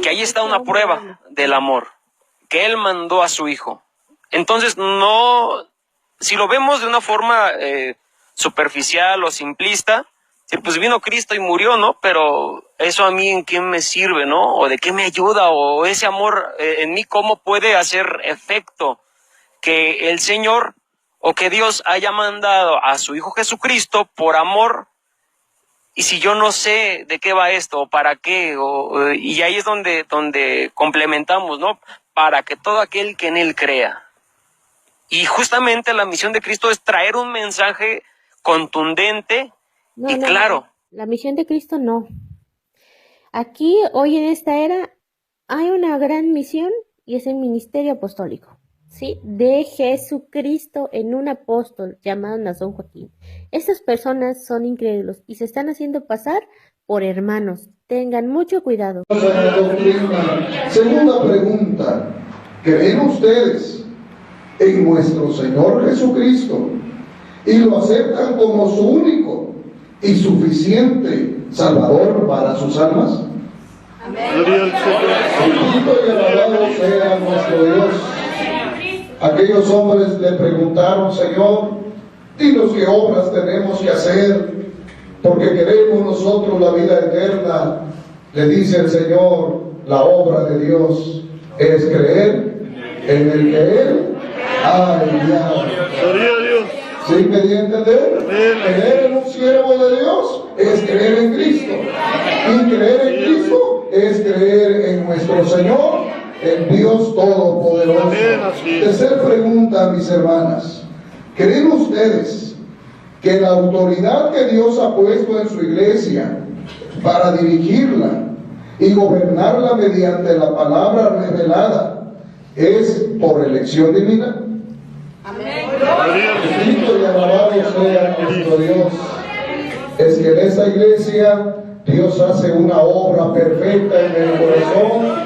que ahí está una prueba del amor, que Él mandó a su Hijo. Entonces, no, si lo vemos de una forma superficial o simplista, pues vino Cristo y murió, ¿no? Pero eso a mí, ¿en qué me sirve, no? ¿O de qué me ayuda? ¿O ese amor en mí cómo puede hacer efecto? Que el Señor o que Dios haya mandado a su Hijo Jesucristo por amor. Y si yo no sé de qué va esto, o para qué, y ahí es donde complementamos, ¿no? Para que todo aquel que en Él crea. Y justamente la misión de Cristo es traer un mensaje contundente y claro. La misión de Cristo no. Aquí, hoy en esta era, hay una gran misión y es el ministerio apostólico, ¿sí? De Jesucristo en un apóstol llamado Nazón Joaquín. Estas personas son incrédulos y se están haciendo pasar por hermanos. Tengan mucho cuidado. Segunda pregunta. ¿Creen ustedes en nuestro Señor Jesucristo y lo aceptan como su único y suficiente Salvador para sus almas? Amén. Bendito y alabado sea nuestro Dios. Aquellos hombres le preguntaron: Señor, dinos qué obras tenemos que hacer, porque queremos nosotros la vida eterna. Le dice el Señor: la obra de Dios es creer en el que Él ha enviado. ¿Sí me di a entender? Creer en un siervo de Dios es creer en Cristo. Y creer en Cristo es creer en nuestro Señor, el Dios Todopoderoso. Tercera pregunta, mis hermanas. ¿Creen ustedes que la autoridad que Dios ha puesto en su iglesia para dirigirla y gobernarla mediante la palabra revelada es por elección divina? Amén. Bendito y alabado sea nuestro Dios. Es que en esta iglesia Dios hace una obra perfecta en el corazón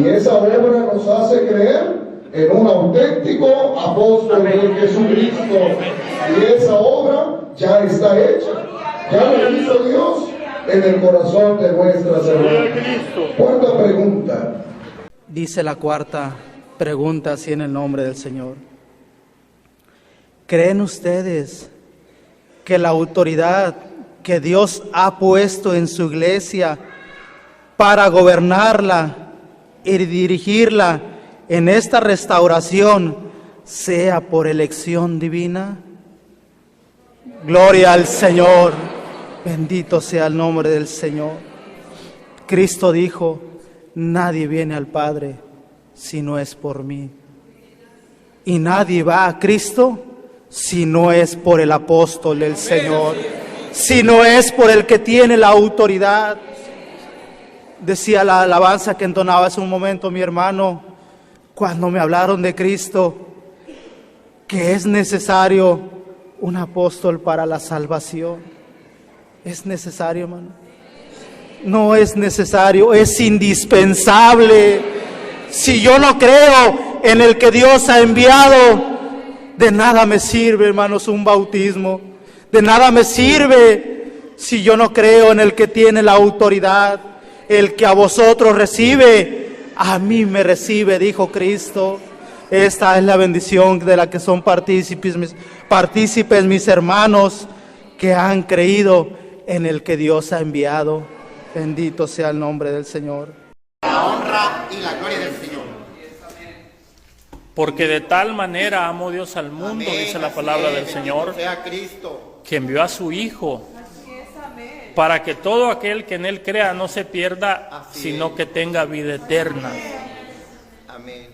y esa obra nos hace creer en un auténtico apóstol de Jesucristo, y esa obra ya está hecha, ya la hizo Dios en el corazón de nuestras hermanas. Cuarta pregunta. Dice la cuarta pregunta así en el nombre del Señor. ¿Creen ustedes que la autoridad que Dios ha puesto en su iglesia para gobernarla y dirigirla en esta restauración sea por elección divina? Gloria al Señor, bendito sea el nombre del Señor. Cristo dijo: nadie viene al Padre si no es por mí. Y nadie va a Cristo si no es por el apóstol del Señor, si no es por el que tiene la autoridad. Decía la alabanza que entonaba hace un momento mi hermano, cuando me hablaron de Cristo, que es necesario un apóstol para la salvación. ¿Es necesario, hermano? No es necesario, es indispensable. Si yo no creo en el que Dios ha enviado, de nada me sirve, hermanos, un bautismo. De nada me sirve si yo no creo en el que tiene la autoridad. El que a vosotros recibe, a mí me recibe, dijo Cristo. Esta es la bendición de la que son partícipes mis hermanos, que han creído en el que Dios ha enviado. Bendito sea el nombre del Señor. La honra y la gloria del Señor. Porque de tal manera amó Dios al mundo, amén, dice la palabra del Señor, sea Cristo, que envió a su Hijo, para que todo aquel que en Él crea no se pierda, sino que tenga vida eterna. Amén.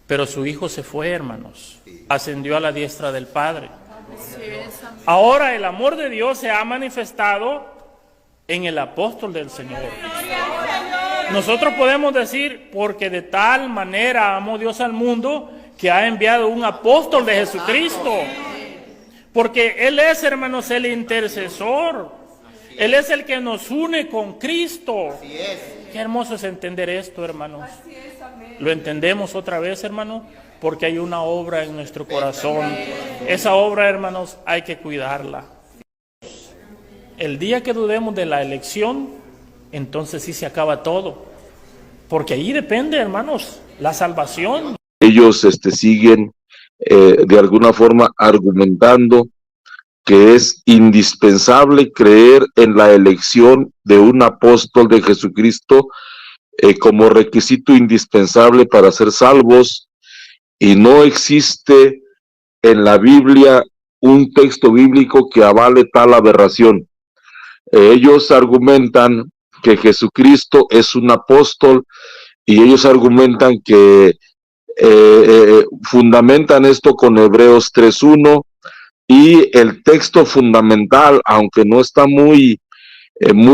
Pero su Hijo se fue, hermanos, ascendió a la diestra del Padre. Ahora el amor de Dios se ha manifestado en el apóstol del Señor. Nosotros podemos decir: porque de tal manera amó Dios al mundo, que ha enviado un apóstol de Jesucristo. Porque Él es, hermanos, el intercesor. Él es el que nos une con Cristo. Qué hermoso es entender esto, hermanos. Lo entendemos otra vez, hermano, porque hay una obra en nuestro corazón. Esa obra, hermanos, hay que cuidarla. El día que dudemos de la elección, entonces sí se acaba todo. porque ahí depende, hermanos, la salvación. Ellos siguen de alguna forma argumentando que es indispensable creer en la elección de un apóstol de Jesucristo como requisito indispensable para ser salvos, y no existe en la Biblia un texto bíblico que avale tal aberración. Ellos argumentan que Jesucristo es un apóstol, y ellos argumentan que fundamentan esto con Hebreos 3:1, y el texto fundamental, aunque no está muy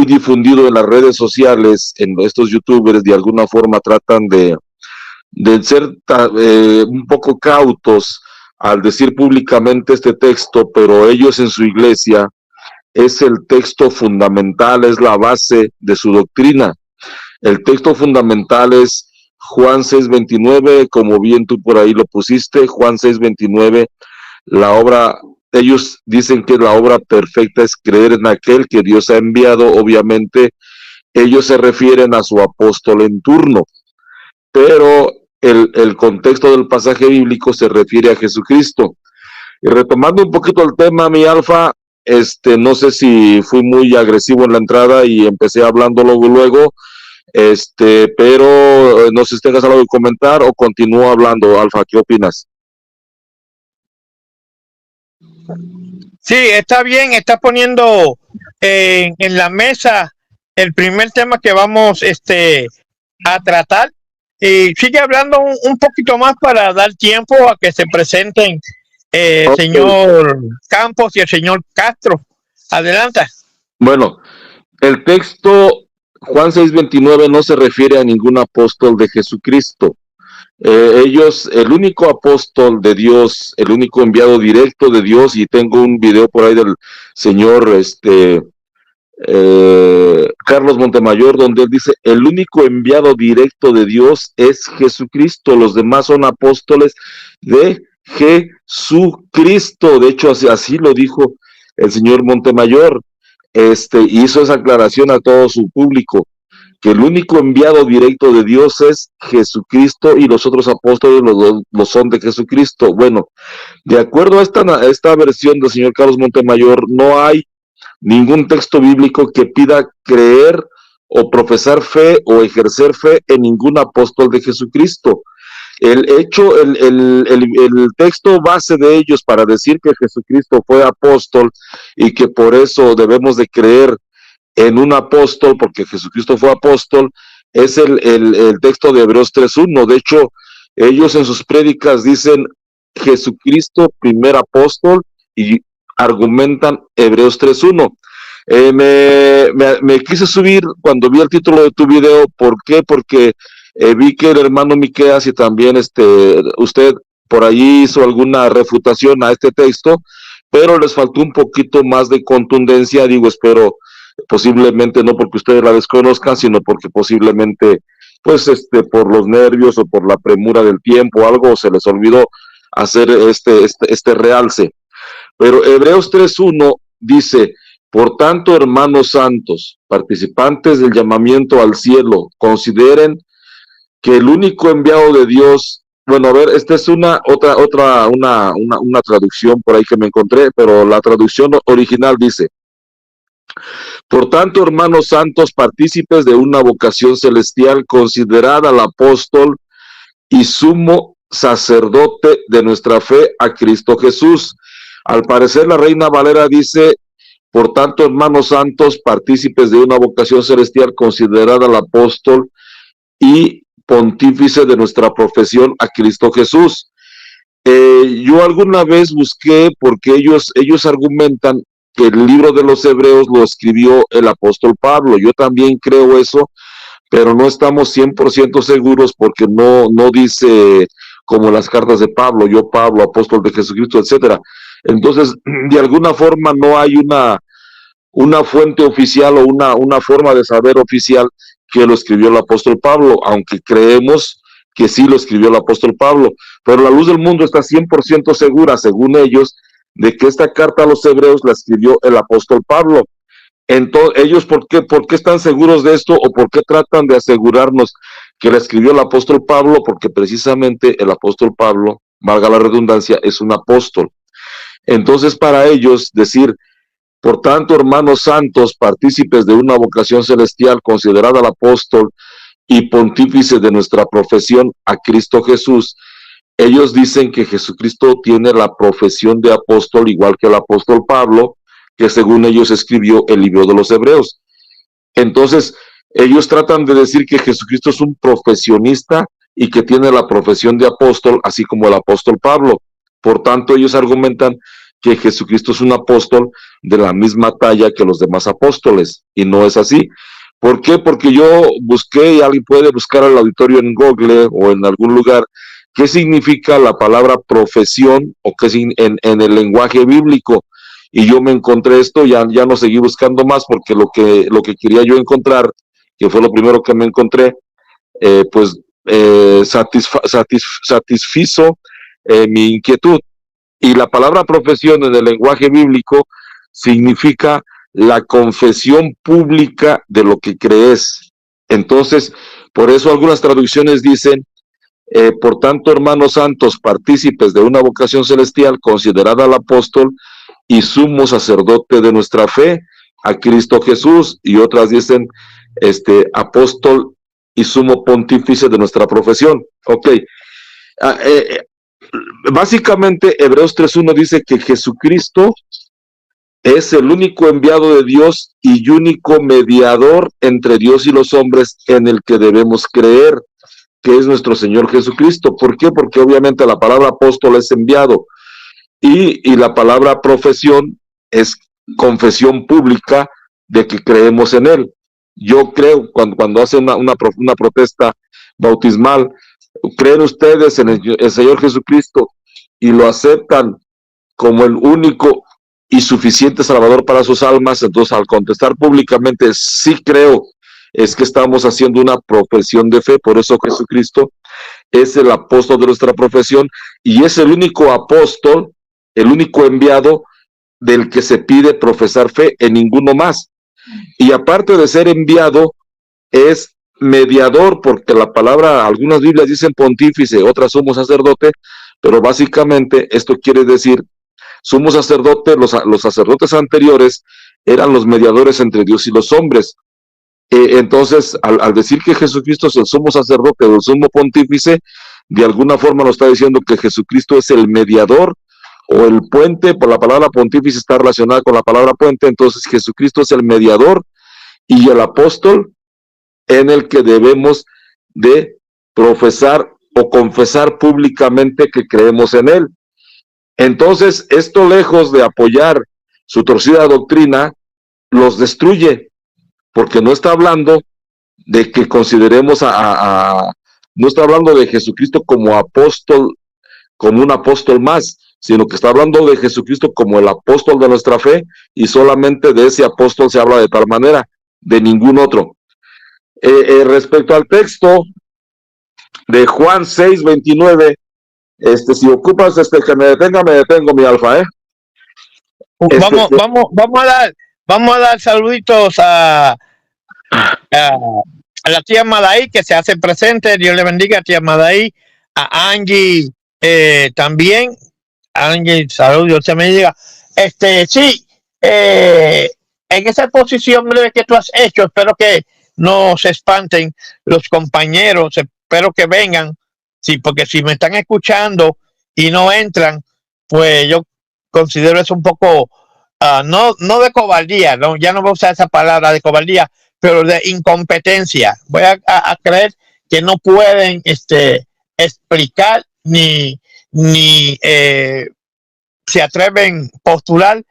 difundido en las redes sociales, en estos youtubers de alguna forma tratan de ser un poco cautos al decir públicamente este texto, pero ellos en su iglesia es el texto fundamental, es la base de su doctrina. El texto fundamental es Juan 6:29, como bien tú por ahí lo pusiste, Juan 6:29, la obra, ellos dicen que la obra perfecta es creer en aquel que Dios ha enviado. Obviamente ellos se refieren a su apóstol en turno, pero el contexto del pasaje bíblico se refiere a Jesucristo. Y retomando un poquito el tema, mi Alfa, no sé si fui muy agresivo en la entrada y empecé hablando luego, pero no sé si tengas algo que comentar o continúo hablando, Alfa, ¿qué opinas? Sí, está bien, está poniendo en la mesa el primer tema que vamos a tratar, y sigue hablando un poquito más para dar tiempo a que se presenten el señor Campos y el señor Castro. Adelanta. Bueno, el texto Juan 6:29 no se refiere a ningún apóstol de Jesucristo. Ellos, el único apóstol de Dios, el único enviado directo de Dios, y tengo un video por ahí del señor Carlos Montemayor, donde él dice, el único enviado directo de Dios es Jesucristo, los demás son apóstoles de Jesucristo. De hecho, así lo dijo el señor Montemayor, hizo esa aclaración a todo su público, que el único enviado directo de Dios es Jesucristo, y los otros apóstoles los son de Jesucristo. Bueno, de acuerdo a esta versión del señor Carlos Montemayor, no hay ningún texto bíblico que pida creer o profesar fe o ejercer fe en ningún apóstol de Jesucristo. El texto base de ellos para decir que Jesucristo fue apóstol y que por eso debemos de creer en un apóstol, porque Jesucristo fue apóstol, es el texto de Hebreos 3:1. De hecho, ellos en sus prédicas dicen Jesucristo primer apóstol, y argumentan Hebreos 3:1. Me quise subir cuando vi el título de tu video. ¿Por qué? Porque vi que el hermano Miqueas y también usted por ahí hizo alguna refutación a este texto, pero les faltó un poquito más de contundencia. Digo, espero, posiblemente no porque ustedes la desconozcan, sino porque posiblemente, pues, por los nervios o por la premura del tiempo, algo se les olvidó hacer este realce. Pero Hebreos 3:1 dice, por tanto, hermanos santos, participantes del llamamiento al cielo, consideren que el único enviado de Dios, bueno, a ver, esta es una traducción por ahí que me encontré, pero la traducción original dice, por tanto, hermanos santos, partícipes de una vocación celestial, considerad al apóstol y sumo sacerdote de nuestra fe, a Cristo Jesús. Al parecer la Reina Valera dice, por tanto, hermanos santos, partícipes de una vocación celestial, considerad al apóstol y pontífice de nuestra profesión, a Cristo Jesús. Yo alguna vez busqué, porque ellos argumentan que el libro de los Hebreos lo escribió el apóstol Pablo. Yo también creo eso, pero no estamos 100% seguros, porque no dice como las cartas de Pablo, yo Pablo, apóstol de Jesucristo, etcétera. Entonces, de alguna forma no hay una fuente oficial o una forma de saber oficial que lo escribió el apóstol Pablo, aunque creemos que sí lo escribió el apóstol Pablo. Pero la luz del mundo está 100% segura, según ellos, de que esta carta a los hebreos la escribió el apóstol Pablo. Entonces, ellos, ¿por qué están seguros de esto o por qué tratan de asegurarnos que la escribió el apóstol Pablo? Porque precisamente el apóstol Pablo, valga la redundancia, es un apóstol. Entonces, para ellos decir, por tanto, hermanos santos, partícipes de una vocación celestial, considerada el apóstol y pontífice de nuestra profesión a Cristo Jesús, ellos dicen que Jesucristo tiene la profesión de apóstol igual que el apóstol Pablo, que según ellos escribió el libro de los Hebreos. Entonces, ellos tratan de decir que Jesucristo es un profesionista y que tiene la profesión de apóstol, así como el apóstol Pablo. Por tanto, ellos argumentan que Jesucristo es un apóstol de la misma talla que los demás apóstoles, y no es así. ¿Por qué? Porque yo busqué, y alguien puede buscar al auditorio en Google o en algún lugar, qué significa la palabra profesión o qué en el lenguaje bíblico. Y yo me encontré esto, ya no seguí buscando más, porque lo que quería yo encontrar, que fue lo primero que me encontré, satisfizo mi inquietud. Y la palabra profesión en el lenguaje bíblico significa la confesión pública de lo que crees. Entonces, por eso algunas traducciones dicen, por tanto, hermanos santos, partícipes de una vocación celestial, considerada al apóstol y sumo sacerdote de nuestra fe, a Cristo Jesús, y otras dicen, apóstol y sumo pontífice de nuestra profesión. Ok. Básicamente, Hebreos 3.1 dice que Jesucristo es el único enviado de Dios y único mediador entre Dios y los hombres en el que debemos creer, que es nuestro Señor Jesucristo. ¿Por qué? Porque obviamente la palabra apóstol es enviado y la palabra profesión es confesión pública de que creemos en Él. Yo creo, cuando hacen una protesta bautismal, creen ustedes en el Señor Jesucristo y lo aceptan como el único y suficiente Salvador para sus almas. Entonces, al contestar públicamente, sí creo, es que estamos haciendo una profesión de fe. Por eso Jesucristo es el apóstol de nuestra profesión y es el único apóstol, el único enviado del que se pide profesar fe, en ninguno más. Y aparte de ser enviado, es mediador, porque la palabra, algunas Biblias dicen pontífice, otras sumo sacerdote, pero básicamente esto quiere decir sumo sacerdote. Los sacerdotes anteriores eran los mediadores entre Dios y los hombres. Entonces, al decir que Jesucristo es el sumo sacerdote o el sumo pontífice, de alguna forma nos está diciendo que Jesucristo es el mediador o el puente. Por la palabra pontífice está relacionada con la palabra puente. Entonces, Jesucristo es el mediador y el apóstol en el que debemos de profesar o confesar públicamente que creemos en él. Entonces, esto, lejos de apoyar su torcida doctrina, los destruye, porque no está hablando de que consideremos no está hablando de Jesucristo como apóstol, como un apóstol más, sino que está hablando de Jesucristo como el apóstol de nuestra fe, y solamente de ese apóstol se habla de tal manera, de ningún otro. Respecto al texto de Juan 6:29, si ocupas que me detengo, mi Alfa, Vamos a dar saluditos a la tía Madaí, que se hace presente. Dios le bendiga, tía Madaí. A Angie también. Angie, saludos, Dios te bendiga. Sí, en esa exposición breve que tú has hecho, espero que no se espanten los compañeros, espero que vengan, sí, porque si me están escuchando y no entran, pues yo considero eso un poco, no de cobardía, no, ya no voy a usar esa palabra de cobardía, pero de incompetencia. Voy a creer que no pueden explicar ni se atreven a postular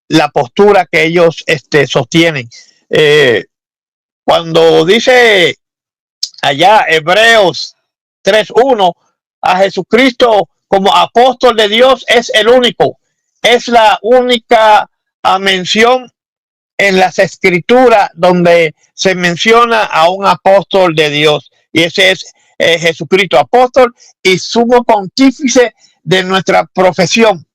la postura que ellos sostienen. Cuando dice allá Hebreos 3:1, a Jesucristo como apóstol de Dios es el único, es la única mención en las escrituras donde se menciona a un apóstol de Dios, y ese es Jesucristo, apóstol y sumo pontífice de nuestra profesión.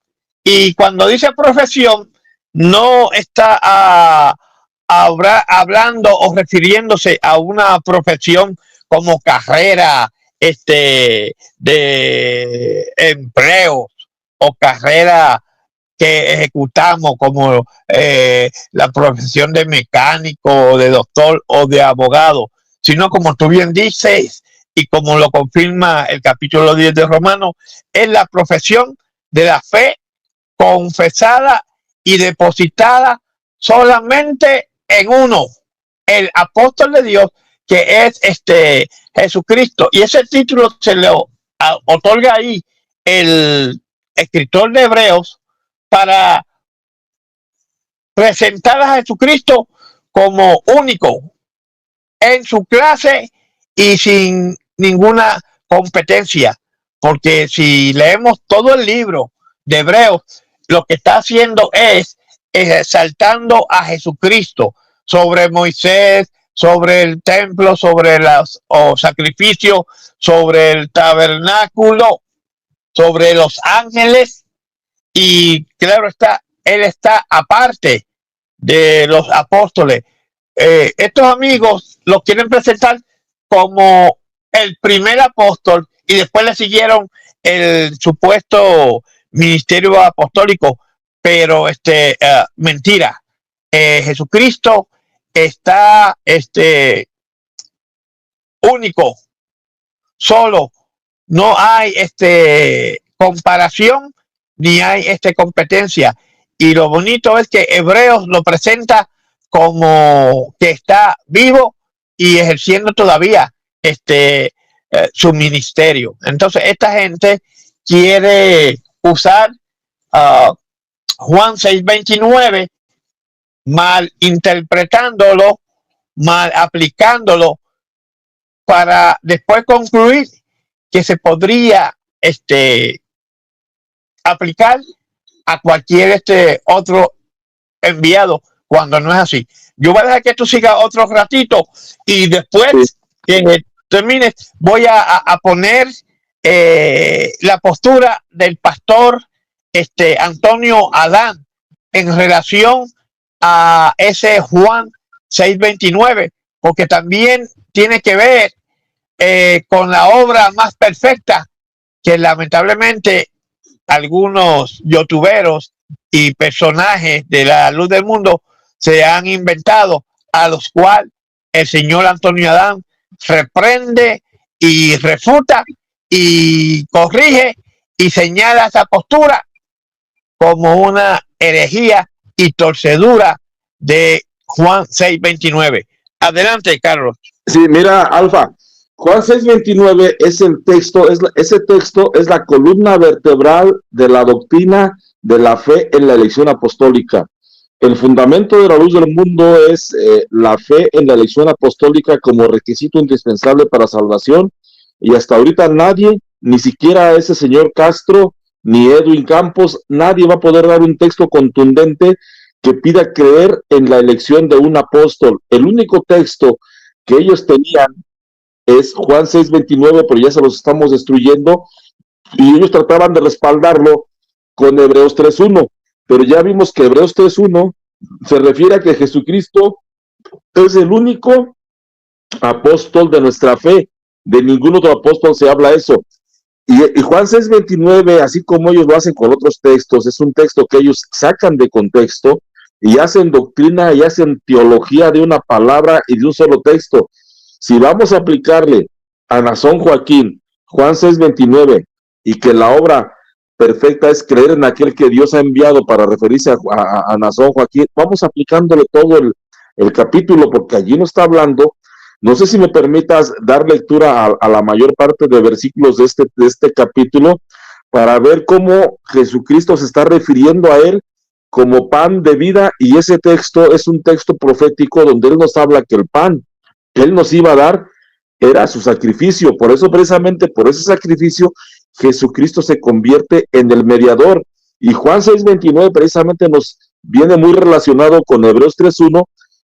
Y cuando dice profesión, no está hablando o refiriéndose a una profesión como carrera de empleo o carrera que ejecutamos como la profesión de mecánico, de doctor o de abogado, sino como tú bien dices y como lo confirma el capítulo 10 de Romanos, es la profesión de la fe confesada y depositada solamente en uno, el apóstol de Dios, que es Jesucristo. Y ese título se le otorga ahí el escritor de Hebreos para presentar a Jesucristo como único en su clase y sin ninguna competencia. Porque si leemos todo el libro de Hebreos, lo que está haciendo es exaltando a Jesucristo sobre Moisés, sobre el templo, sobre los sacrificios, sobre el tabernáculo, sobre los ángeles. Y claro está, él está aparte de los apóstoles. Estos amigos lo quieren presentar como el primer apóstol y después le siguieron el supuesto ministerio apostólico, pero mentira. Jesucristo está único, solo, no hay comparación ni hay competencia. Y lo bonito es que Hebreos lo presenta como que está vivo y ejerciendo todavía su ministerio. Entonces esta gente quiere usar Juan 6:29, mal interpretándolo, mal aplicándolo, para después concluir que se podría aplicar a cualquier otro enviado, cuando no es así. Yo voy a dejar que tú sigas otro ratito y después que termines voy a poner la postura del pastor Antonio Adán en relación a ese Juan 6:29, porque también tiene que ver con la obra más perfecta que lamentablemente algunos youtuberos y personajes de la luz del mundo se han inventado, a los cuales el señor Antonio Adán reprende y refuta y corrige y señala esa postura como una herejía y torcedura de Juan 6:29. Adelante, Carlos. Sí, mira, Alfa, Juan 6:29 es el texto, ese texto es la columna vertebral de la doctrina de la fe en la elección apostólica. El fundamento de la luz del mundo es la fe en la elección apostólica como requisito indispensable para salvación, y hasta ahorita nadie, ni siquiera ese señor Castro, ni Edwin Campos, nadie va a poder dar un texto contundente que pida creer en la elección de un apóstol. El único texto que ellos tenían es Juan 6:29, pero ya se los estamos destruyendo, y ellos trataban de respaldarlo con Hebreos 3:1, pero ya vimos que Hebreos 3:1 se refiere a que Jesucristo es el único apóstol de nuestra fe. De ningún otro apóstol se habla eso. Y Juan 6:29, así como ellos lo hacen con otros textos, es un texto que ellos sacan de contexto y hacen doctrina y hacen teología de una palabra y de un solo texto. Si vamos a aplicarle a Nazón Joaquín Juan 6:29 y que la obra perfecta es creer en aquel que Dios ha enviado para referirse a Nazón Joaquín, vamos aplicándole todo el capítulo, porque allí no está hablando. No sé si me permitas dar lectura a la mayor parte de versículos de este capítulo para ver cómo Jesucristo se está refiriendo a él como pan de vida, y ese texto es un texto profético donde él nos habla que el pan que él nos iba a dar era su sacrificio. Por eso, precisamente por ese sacrificio, Jesucristo se convierte en el mediador. Y Juan 6:29 precisamente nos viene muy relacionado con Hebreos 3:1,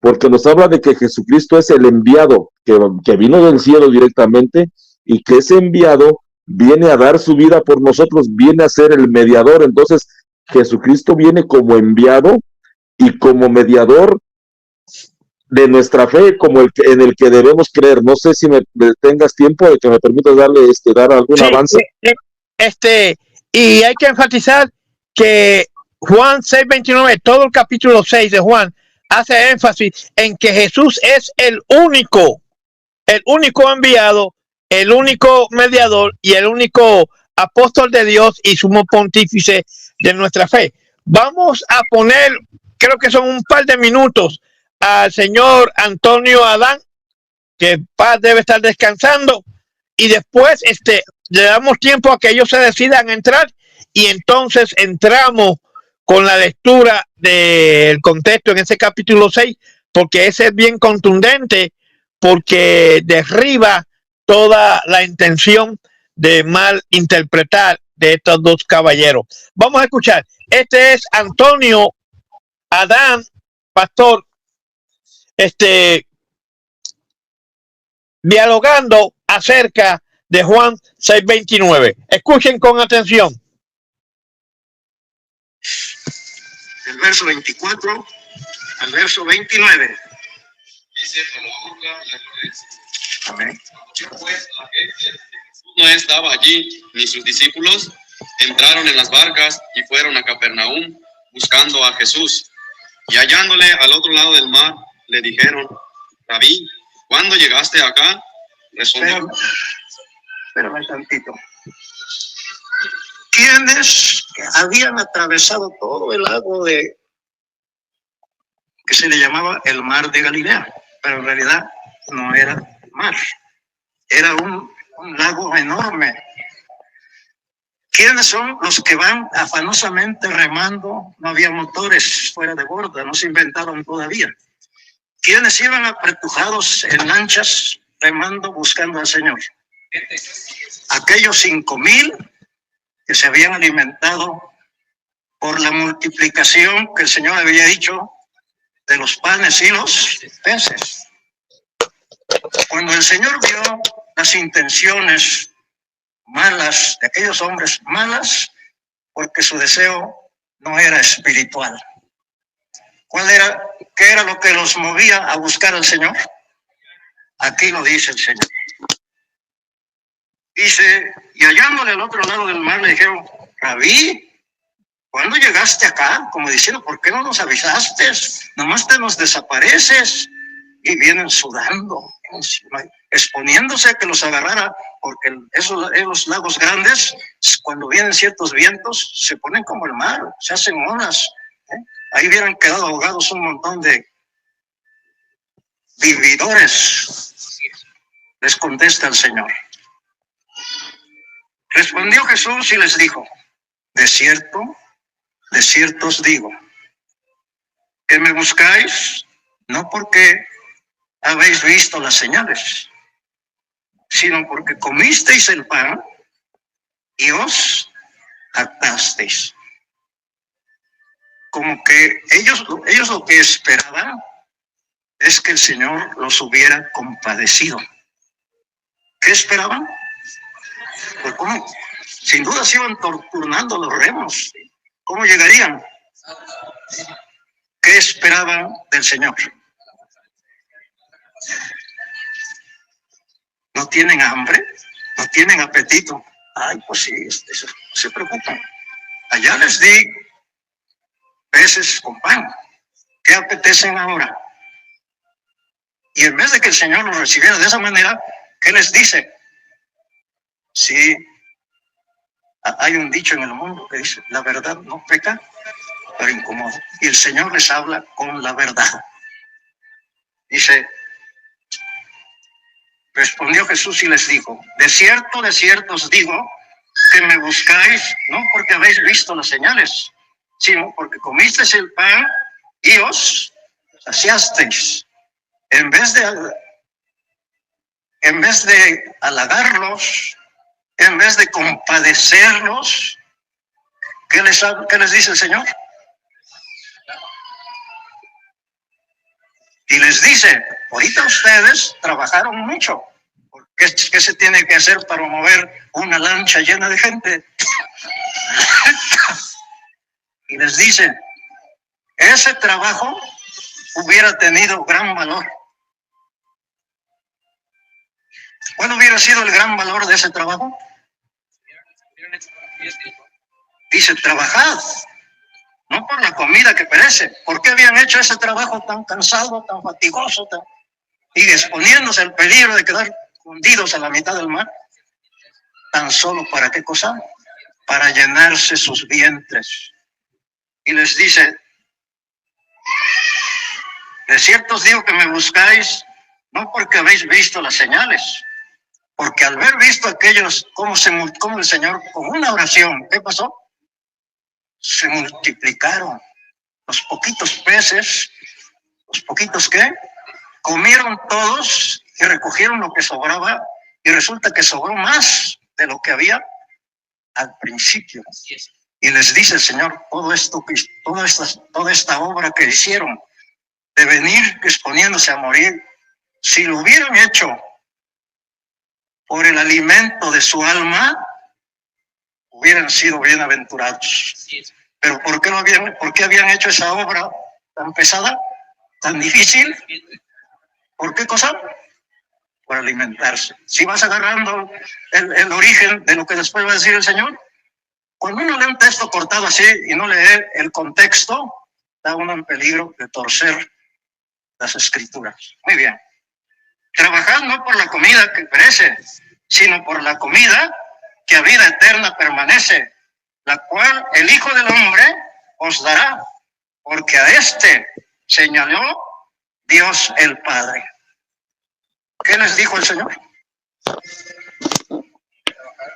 porque nos habla de que Jesucristo es el enviado, que vino del cielo directamente, y que ese enviado viene a dar su vida por nosotros, viene a ser el mediador. Entonces, Jesucristo viene como enviado y como mediador de nuestra fe como en el que debemos creer. No sé si me tengas tiempo de que me permitas dar algún avance. Y hay que enfatizar que Juan 6:29, todo el capítulo 6 de Juan, hace énfasis en que Jesús es el único enviado, el único mediador y el único apóstol de Dios y sumo pontífice de nuestra fe. Vamos a poner, creo que son un par de minutos, al señor Antonio Adán, que paz debe estar descansando, y después le damos tiempo a que ellos se decidan entrar y entonces entramos con la lectura del contexto en ese capítulo 6, porque ese es bien contundente, porque derriba toda la intención de mal interpretar de estos dos caballeros. Vamos a escuchar. Este es Antonio Adán, pastor, dialogando acerca de Juan 6:29. Escuchen con atención. Del verso 24 al verso 29. Dice, Amén. no estaba allí, ni sus discípulos entraron en las barcas y fueron a Capernaum buscando a Jesús. Y hallándole al otro lado del mar, le dijeron, Rabí, ¿cuándo llegaste acá? Respondió, Espérame tantito. ¿Quiénes habían atravesado todo el lago que se le llamaba el mar de Galilea? Pero en realidad no era mar, era un lago enorme. ¿Quiénes son los que van afanosamente remando? No había motores fuera de borda, no se inventaron todavía. ¿Quiénes iban apretujados en lanchas remando buscando al Señor? Aquellos 5,000 que se habían alimentado por la multiplicación que el Señor había dicho de los panes y los peces. Cuando el Señor vio las intenciones malas de aquellos hombres, malas porque su deseo no era espiritual. ¿Qué era lo que los movía a buscar al Señor? Aquí lo dice el Señor. Dice, y hallándole al otro lado del mar le dijeron, Rabí, ¿cuándo llegaste acá? Como diciendo, ¿por qué no nos avisaste? Nomás te nos desapareces. Y vienen sudando, exponiéndose a que los agarrara, porque esos lagos grandes, cuando vienen ciertos vientos, se ponen como el mar, se hacen olas. Ahí hubieran quedado ahogados un montón de vividores. Les contesta el Señor. Respondió Jesús y les dijo, de cierto os digo, que me buscáis, no porque habéis visto las señales, sino porque comisteis el pan y os jactasteis. Como que ellos lo que esperaban es que el Señor los hubiera compadecido. ¿Qué esperaban? Pues ¿cómo? Sin duda se iban turnando los remos. ¿Cómo llegarían? ¿Qué esperaban del Señor? ¿No tienen hambre? ¿No tienen apetito? Ay, pues sí, se preocupan. Allá les di peces con pan. ¿Qué apetecen ahora? Y en vez de que el Señor los recibiera de esa manera, ¿qué les dice? Sí, hay un dicho en el mundo que dice, la verdad no peca, pero incomoda. Y el Señor les habla con la verdad. Dice, respondió Jesús y les dijo, de cierto os digo, que me buscáis, no porque habéis visto las señales, sino porque comisteis el pan y os saciasteis. En vez de halagarlos, en vez de compadecerlos, ¿qué les dice el Señor? Y les dice, ahorita ustedes trabajaron mucho. ¿Qué se tiene que hacer para mover una lancha llena de gente? Y les dice, ese trabajo hubiera tenido gran valor. ¿Cuál hubiera sido el gran valor de ese trabajo? Dice, trabajad, no por la comida que perece. ¿Por qué habían hecho ese trabajo tan cansado, tan fatigoso, y exponiéndose al peligro de quedar hundidos a la mitad del mar? ¿Tan solo para qué cosa? Para llenarse sus vientres. Y les dice, de cierto os digo que me buscáis, no porque habéis visto las señales, porque al haber visto aquellos, cómo el Señor, con una oración, ¿qué pasó? Se multiplicaron los poquitos peces, los poquitos ¿qué? Comieron todos y recogieron lo que sobraba, y resulta que sobró más de lo que había al principio. Y les dice el Señor, toda esta obra que hicieron, de venir exponiéndose a morir, si lo hubieran hecho por el alimento de su alma, hubieran sido bienaventurados. Pero ¿por qué habían hecho esa obra tan pesada, tan difícil? ¿Por qué cosa? Por alimentarse. Si vas agarrando el origen de lo que después va a decir el Señor, cuando uno lee un texto cortado así y no lee el contexto, está uno en peligro de torcer las escrituras. Muy bien. Trabajad no por la comida que perece, sino por la comida que a vida eterna permanece, la cual el Hijo del Hombre os dará, porque a este señaló Dios el Padre. ¿Qué les dijo el Señor?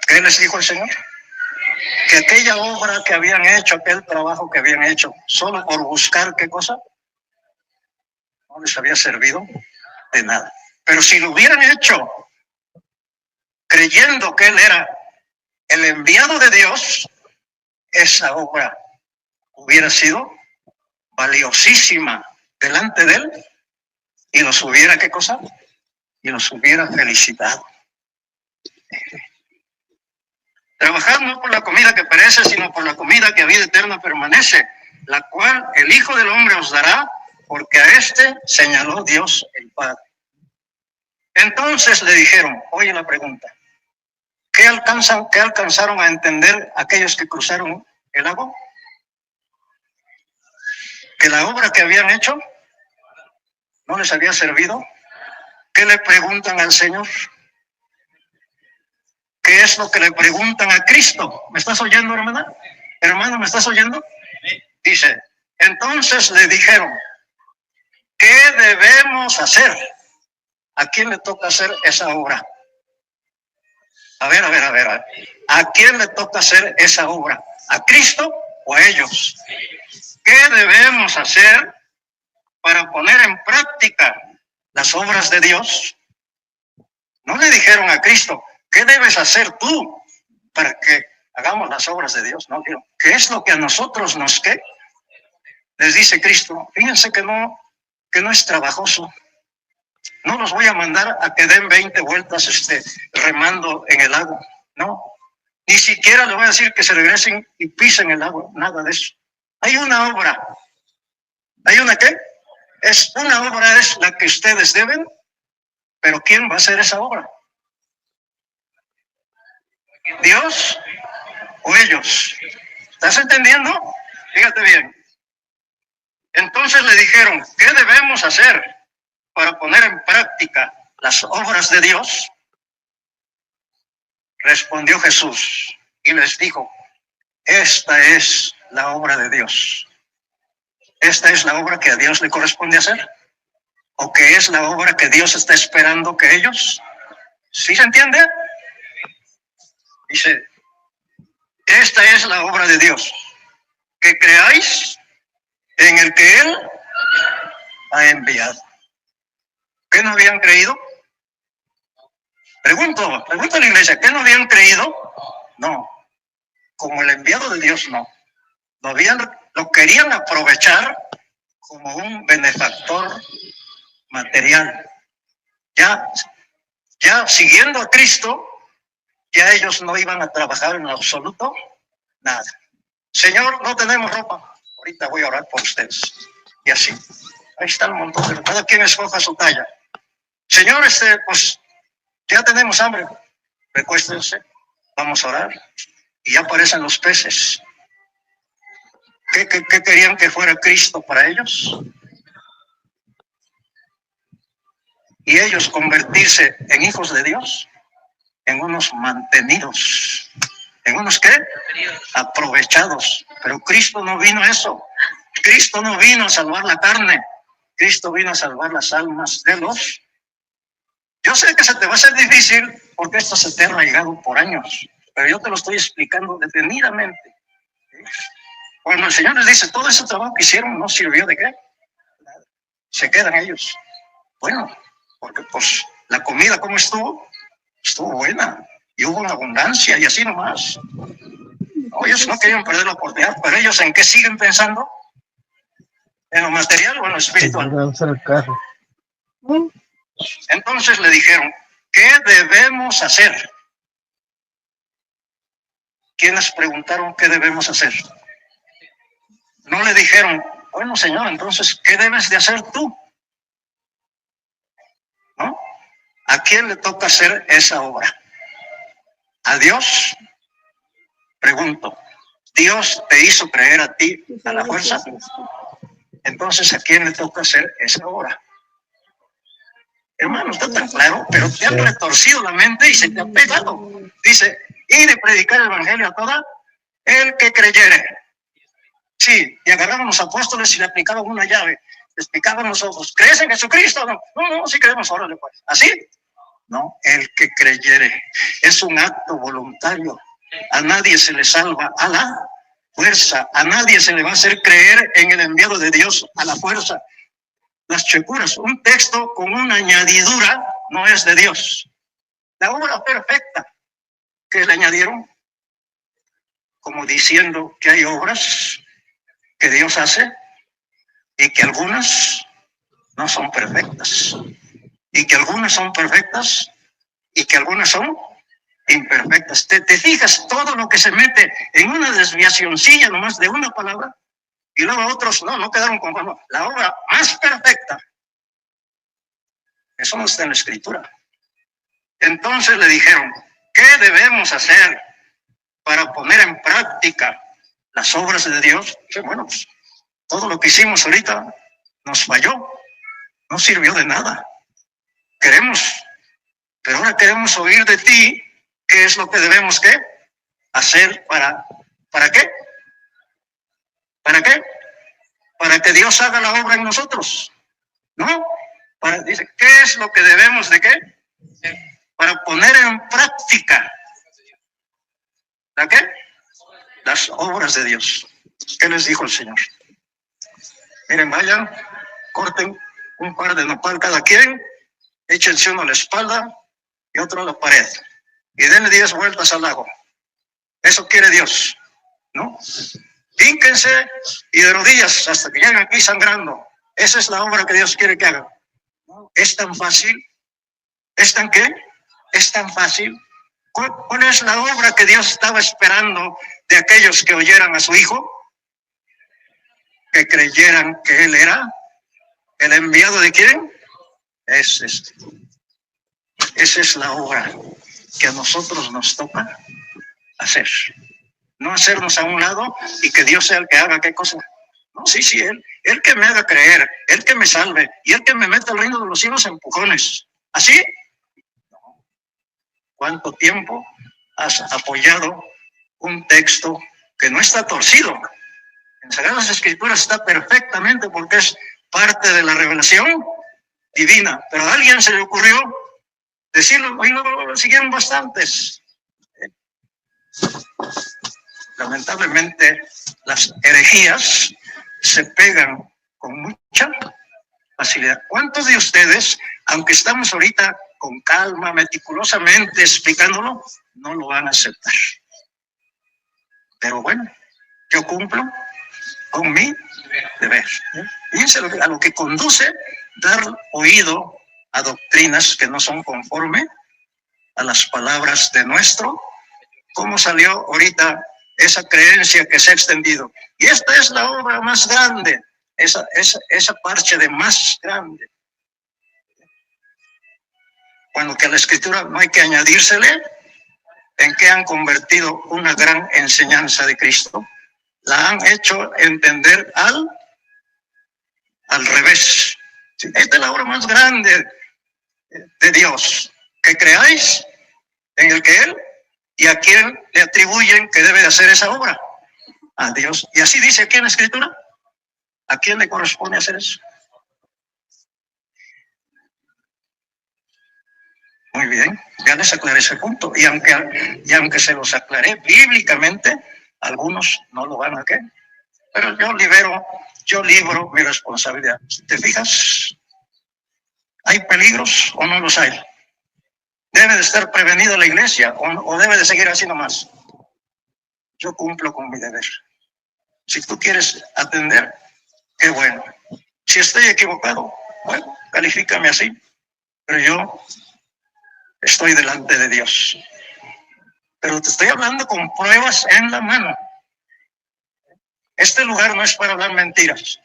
¿Qué les dijo el Señor? Que aquella obra que habían hecho, aquel trabajo que habían hecho, solo por buscar ¿qué cosa? No les había servido de nada. Pero si lo hubieran hecho creyendo que Él era el enviado de Dios, esa obra hubiera sido valiosísima delante de Él y los hubiera, ¿qué cosa? Y los hubiera felicitado. Trabajad no por la comida que perece, sino por la comida que a vida eterna permanece, la cual el Hijo del Hombre os dará, porque a este señaló Dios el Padre. Entonces le dijeron, oye la pregunta, ¿qué alcanzaron a entender aquellos que cruzaron el lago? Que la obra que habían hecho no les había servido. ¿Qué le preguntan al Señor? ¿Qué es lo que le preguntan a Cristo? ¿Me estás oyendo, hermana? Hermano, ¿me estás oyendo? Dice, entonces le dijeron, ¿qué debemos hacer? ¿A quién le toca hacer esa obra? A ver. ¿A quién le toca hacer esa obra? ¿A Cristo o a ellos? ¿Qué debemos hacer para poner en práctica las obras de Dios? No le dijeron a Cristo, ¿qué debes hacer tú para que hagamos las obras de Dios? No, ¿qué es lo que a nosotros nos qué? Les dice Cristo, fíjense que no es trabajoso. No los voy a mandar a que den 20 vueltas remando en el lago. No, ni siquiera les voy a decir que se regresen y pisen el agua, nada de eso. Hay una obra. ¿Hay una qué? Una obra es la que ustedes deben, pero ¿quién va a hacer esa obra? ¿Dios o ellos? ¿Estás entendiendo? Fíjate bien. Entonces le dijeron, ¿qué debemos hacer para poner en práctica las obras de Dios? Respondió Jesús y les dijo, esta es la obra de Dios. Esta es la obra que a Dios le corresponde hacer. ¿O que es la obra que Dios está esperando que ellos? ¿Sí se entiende? Dice, esta es la obra de Dios, que creáis en el que Él ha enviado. ¿Qué no habían creído? Pregunto a la iglesia, ¿qué no habían creído? No, como el enviado de Dios no. Lo querían aprovechar como un benefactor material. Ya siguiendo a Cristo, ya ellos no iban a trabajar en absoluto nada. Señor, no tenemos ropa. Ahorita voy a orar por ustedes. Y así. Ahí está el montón, cada quien escoja su talla. Señor, pues ya tenemos hambre, recuéstense, vamos a orar. Y ya aparecen los peces. ¿Qué querían que fuera Cristo para ellos? Y ellos convertirse en hijos de Dios, en unos mantenidos, en unos ¿qué? Aprovechados. Pero Cristo no vino a eso. Cristo no vino a salvar la carne. Cristo vino a salvar las almas de los. Yo sé que se te va a hacer difícil porque esto se te ha arraigado por años, pero yo te lo estoy explicando detenidamente. Cuando el Señor les dice, todo ese trabajo que hicieron no sirvió de qué, se quedan ellos. Bueno, porque pues la comida como estuvo buena y hubo una abundancia y así nomás. No, ellos no querían perder la oportunidad, pero ellos ¿en qué siguen pensando? ¿En lo material o en lo espiritual? Entonces le dijeron, ¿qué debemos hacer? ¿Quiénes preguntaron qué debemos hacer? No le dijeron, bueno, Señor, entonces, ¿qué debes de hacer tú? ¿No? ¿A quién le toca hacer esa obra? ¿A Dios? Pregunto, ¿Dios te hizo creer a ti a la fuerza? Entonces, ¿a quién le toca hacer esa obra? Hermano, está tan claro, pero te han retorcido la mente y se te ha pegado. Dice, y de predicar el evangelio a toda el que creyere. Sí, y agarraban los apóstoles y le aplicaban una llave. Le explicaban los ojos, ¿crees en Jesucristo? No, sí creemos, órale pues. ¿Así? No, el que creyere. Es un acto voluntario. A nadie se le salva a la fuerza. A nadie se le va a hacer creer en el enviado de Dios a la fuerza. Las checuras, un texto con una añadidura no es de Dios. La obra perfecta que le añadieron, como diciendo que hay obras que Dios hace y que algunas no son perfectas, y que algunas son perfectas y que algunas son imperfectas. ¿Te fijas todo lo que se mete en una desviacioncilla nomás de una palabra? Y luego otros no quedaron conformes. La obra más perfecta, eso no está en la Escritura. Entonces le dijeron, ¿qué debemos hacer para poner en práctica las obras de Dios? Que bueno, pues, todo lo que hicimos ahorita nos falló, no sirvió de nada. Pero ahora queremos oír de ti qué es lo que debemos ¿qué? Hacer ¿para qué? ¿Para qué? Para que Dios haga la obra en nosotros, ¿no? Dice, ¿qué es lo que debemos de qué? Para poner en práctica, ¿la qué? Las obras de Dios. ¿Qué les dijo el Señor? Miren, vayan, corten un par de nopal cada quien, échense uno a la espalda y otro a la pared, y denle 10 vueltas al lago. Eso quiere Dios, ¿no? Hínquense y de rodillas hasta que lleguen aquí sangrando. Esa es la obra que Dios quiere que hagan. ¿Es tan fácil? ¿Es tan qué? ¿Es tan fácil? ¿Cuál es la obra que Dios estaba esperando de aquellos que oyeran a su Hijo? Que creyeran que Él era el enviado de ¿quién? Esa es la obra que a nosotros nos toca hacer. No hacernos a un lado y que Dios sea el que haga qué cosa. No, sí, Él que me haga creer, Él que me salve y Él que me meta al reino de los cielos a empujones. ¿Así? No. ¿Cuánto tiempo has apoyado un texto que no está torcido? En Sagradas Escrituras está perfectamente porque es parte de la revelación divina. Pero a alguien se le ocurrió decirlo y lo siguieron bastantes. Lamentablemente, las herejías se pegan con mucha facilidad. ¿Cuántos de ustedes, aunque estamos ahorita con calma, meticulosamente explicándolo, no lo van a aceptar? Pero bueno, yo cumplo con mi deber. Fíjense a lo que conduce dar oído a doctrinas que no son conforme a las palabras de nuestro. ¿Cómo salió ahorita esa creencia que se ha extendido? Y esta es la obra más grande esa parche de más grande. Cuando que a la Escritura no hay que añadírsele, en que han convertido una gran enseñanza de Cristo. La han hecho entender al revés. Esta es la obra más grande de Dios, que creáis en el que Él, y a quien le atribuyen que debe de hacer esa obra, a Dios. Y así dice aquí en la Escritura. ¿A quién le corresponde hacer eso? Muy bien, ya les aclaré ese punto. Y aunque se los aclaré bíblicamente, algunos no lo van a querer. Pero yo libro mi responsabilidad. ¿Te fijas? ¿Hay peligros o no los hay? ¿Debe de estar prevenida la iglesia o debe de seguir así nomás? Yo cumplo con mi deber. Si tú quieres atender, qué bueno. Si estoy equivocado, bueno, califícame así. Pero yo estoy delante de Dios. Pero te estoy hablando con pruebas en la mano. Este lugar no es para hablar mentiras.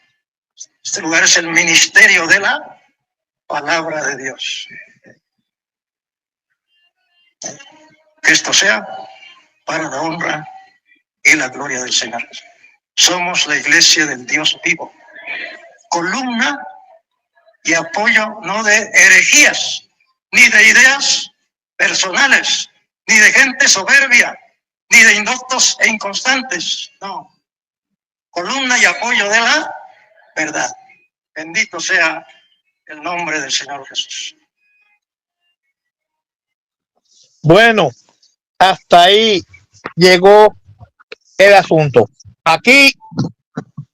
Este lugar es el ministerio de la palabra de Dios. Que esto sea para la honra y la gloria del Señor. Somos la iglesia del Dios vivo. Columna y apoyo no de herejías, ni de ideas personales, ni de gente soberbia, ni de indoctos e inconstantes. No. Columna y apoyo de la verdad. Bendito sea el nombre del Señor Jesús. Bueno, hasta ahí llegó el asunto. Aquí,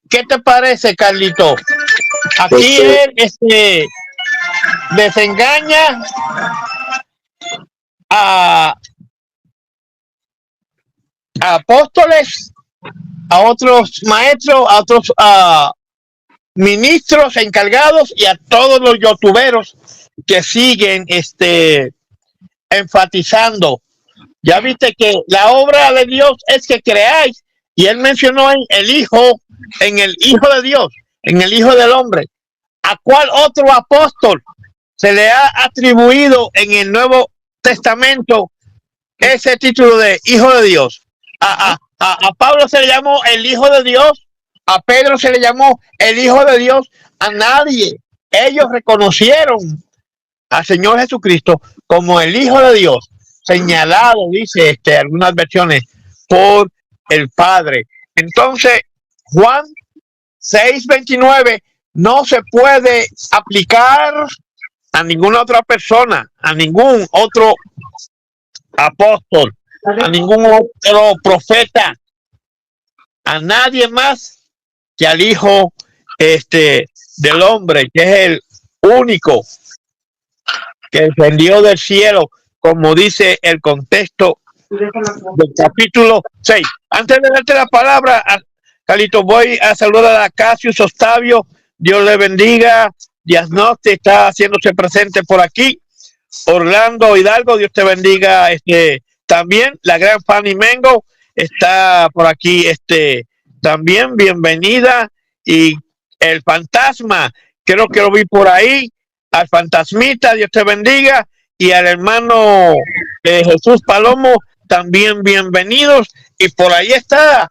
¿qué te parece, Carlito? Aquí él desengaña a apóstoles, a otros maestros, a otros ministros encargados y a todos los youtuberos que siguen enfatizando. Ya viste que la obra de Dios es que creáis, y él mencionó en el Hijo de Dios, en el Hijo del Hombre. ¿A cuál otro apóstol se le ha atribuido en el Nuevo Testamento ese título de Hijo de Dios? A Pablo se le llamó el Hijo de Dios, a Pedro se le llamó el Hijo de Dios, a nadie. Ellos reconocieron al Señor Jesucristo como el Hijo de Dios, señalado, dice algunas versiones, por el Padre. Entonces, Juan 6:29 no se puede aplicar a ninguna otra persona, a ningún otro apóstol, a ningún otro profeta, a nadie más que al Hijo del Hombre, que es el único que descendió del cielo, como dice el contexto del capítulo 6. Antes de darte la palabra, Carlito, voy a saludar a Cassius Octavio. Dios le bendiga. Díaz Norte está haciéndose presente por aquí. Orlando Hidalgo, Dios te bendiga. También la gran Fanny Mengo está por aquí. También bienvenida. Y el fantasma, creo que lo vi por ahí. Al fantasmita, Dios te bendiga. Y al hermano Jesús Palomo, también bienvenidos. Y por ahí está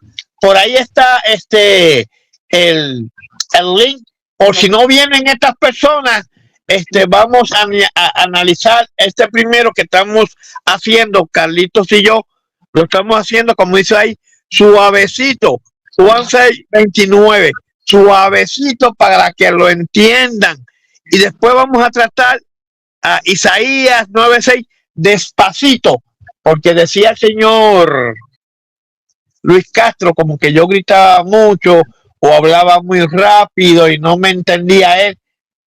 el link. Por si no vienen estas personas, vamos a analizar primero que estamos haciendo, Carlitos y yo, lo estamos haciendo, como dice ahí, suavecito, Juan 6:29, suavecito para que lo entiendan. Y después vamos a tratar a Isaías 9:6 despacito, porque decía el señor Luis Castro como que yo gritaba mucho o hablaba muy rápido y no me entendía él,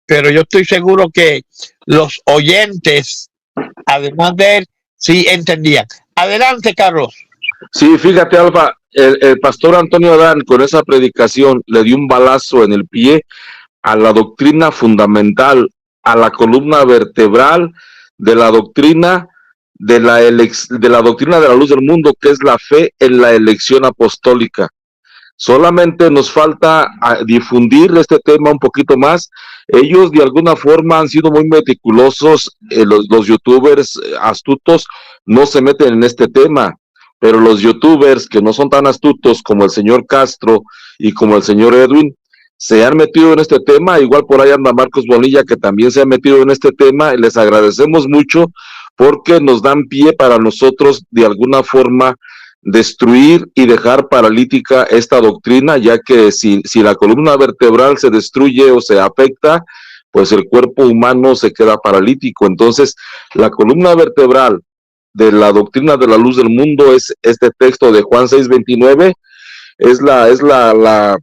pero yo estoy seguro que los oyentes, además de él, sí entendían. Adelante, Carlos. Sí, fíjate, Alfa, el pastor Antonio Adán con esa predicación le dio un balazo en el pie a la doctrina fundamental, a la columna vertebral de la doctrina de la doctrina de la luz del mundo, que es la fe en la elección apostólica. Solamente nos falta difundir este tema un poquito más. Ellos de alguna forma han sido muy meticulosos, los youtubers astutos no se meten en este tema, pero los youtubers que no son tan astutos como el señor Castro y como el señor Edwin, se han metido en este tema. Igual por ahí anda Marcos Bonilla, que también se ha metido en este tema, y les agradecemos mucho porque nos dan pie para nosotros de alguna forma destruir y dejar paralítica esta doctrina, ya que si la columna vertebral se destruye o se afecta, pues el cuerpo humano se queda paralítico. Entonces, la columna vertebral de la doctrina de la luz del mundo es este texto de Juan 6:29, es la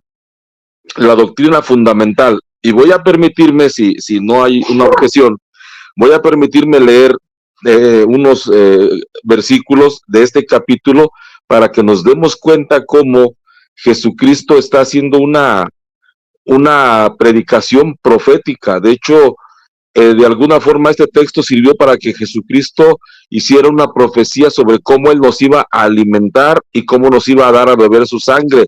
doctrina fundamental. Y voy a permitirme, si no hay una objeción, voy a permitirme leer unos versículos de este capítulo para que nos demos cuenta cómo Jesucristo está haciendo una predicación profética. De hecho, de alguna forma este texto sirvió para que Jesucristo hiciera una profecía sobre cómo Él nos iba a alimentar y cómo nos iba a dar a beber su sangre.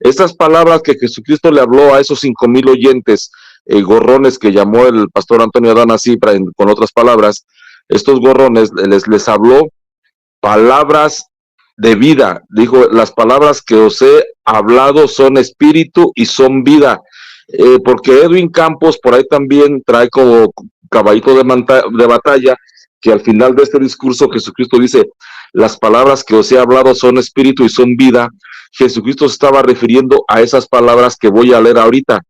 Estas palabras que Jesucristo le habló a esos 5,000 oyentes, gorrones que llamó el pastor Antonio Adán así, con otras palabras, estos gorrones les habló palabras de vida. Dijo, las palabras que os he hablado son espíritu y son vida. Porque Edwin Campos por ahí también trae como caballito de batalla que al final de este discurso Jesucristo dice, las palabras que os he hablado son espíritu y son vida. Jesucristo se estaba refiriendo a esas palabras que voy a leer ahorita.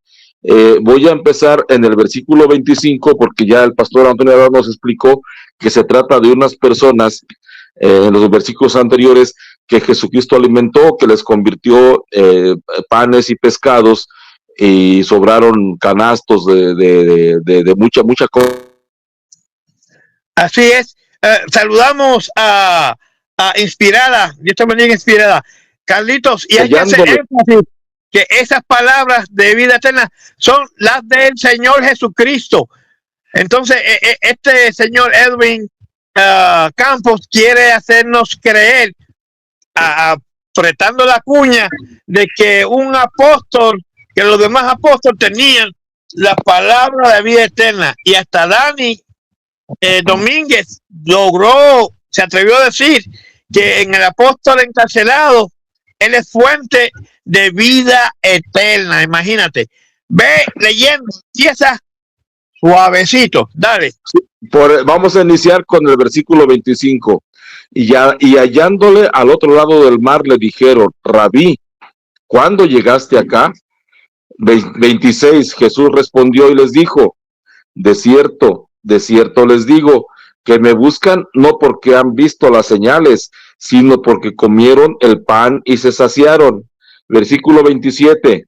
Voy a empezar en el versículo 25 porque ya el pastor Antonio Adán nos explicó que se trata de unas personas en los versículos anteriores que Jesucristo alimentó, que les convirtió panes y pescados y sobraron canastos de mucha cosa. Así es. Saludamos a Inspirada, Dios te bendiga, Inspirada. Carlitos, y hay que hacer énfasis que esas palabras de vida eterna son las del Señor Jesucristo. Entonces, este señor Edwin Campos quiere hacernos creer, apretando la cuña, de que un apóstol, que los demás apóstoles tenían la palabra de vida eterna. Y hasta Dani Domínguez se atrevió a decir que en el apóstol encarcelado, él es fuente de vida eterna. Imagínate, ve leyendo, empieza suavecito, dale. Vamos a iniciar con el versículo 25. Y hallándole al otro lado del mar le dijeron, Rabí, ¿cuándo llegaste acá? 26, Jesús respondió y les dijo, de cierto les digo, que me buscan no porque han visto las señales, sino porque comieron el pan y se saciaron. Versículo 27,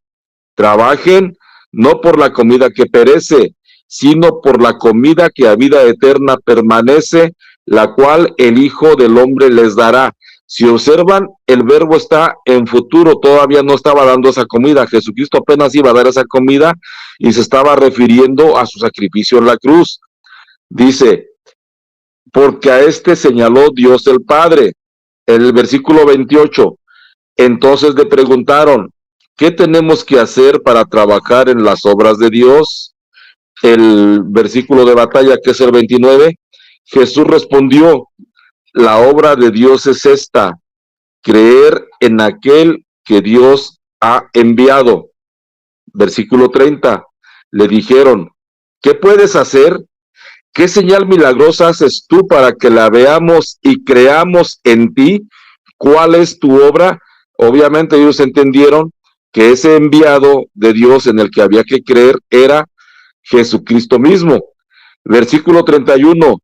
trabajen no por la comida que perece, sino por la comida que a vida eterna permanece, la cual el Hijo del Hombre les dará. Si observan, el verbo está en futuro, todavía no estaba dando esa comida. Jesucristo apenas iba a dar esa comida y se estaba refiriendo a su sacrificio en la cruz. Dice, porque a este señaló Dios el Padre. El versículo 28, entonces le preguntaron, ¿qué tenemos que hacer para trabajar en las obras de Dios? El versículo de batalla, que es el 29, Jesús respondió, la obra de Dios es esta, creer en aquel que Dios ha enviado. Versículo 30, le dijeron, ¿qué puedes hacer? ¿Qué señal milagrosa haces tú para que la veamos y creamos en ti? ¿Cuál es tu obra? Obviamente ellos entendieron que ese enviado de Dios en el que había que creer era Jesucristo mismo. Versículo 31,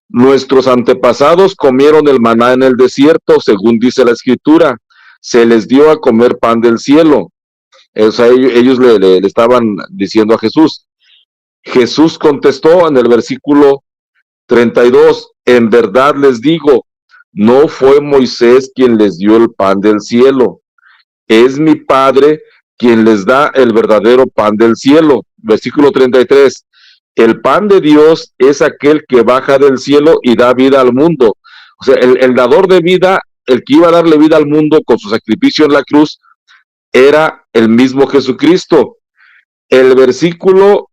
nuestros antepasados comieron el maná en el desierto, según dice la Escritura, se les dio a comer pan del cielo. O sea, ellos le estaban diciendo a Jesús. Jesús contestó en el versículo 32, en verdad les digo, no fue Moisés quien les dio el pan del cielo, es mi Padre quien les da el verdadero pan del cielo. Versículo 33, el pan de Dios es aquel que baja del cielo y da vida al mundo. O sea, el dador de vida, el que iba a darle vida al mundo con su sacrificio en la cruz, era el mismo Jesucristo. El versículo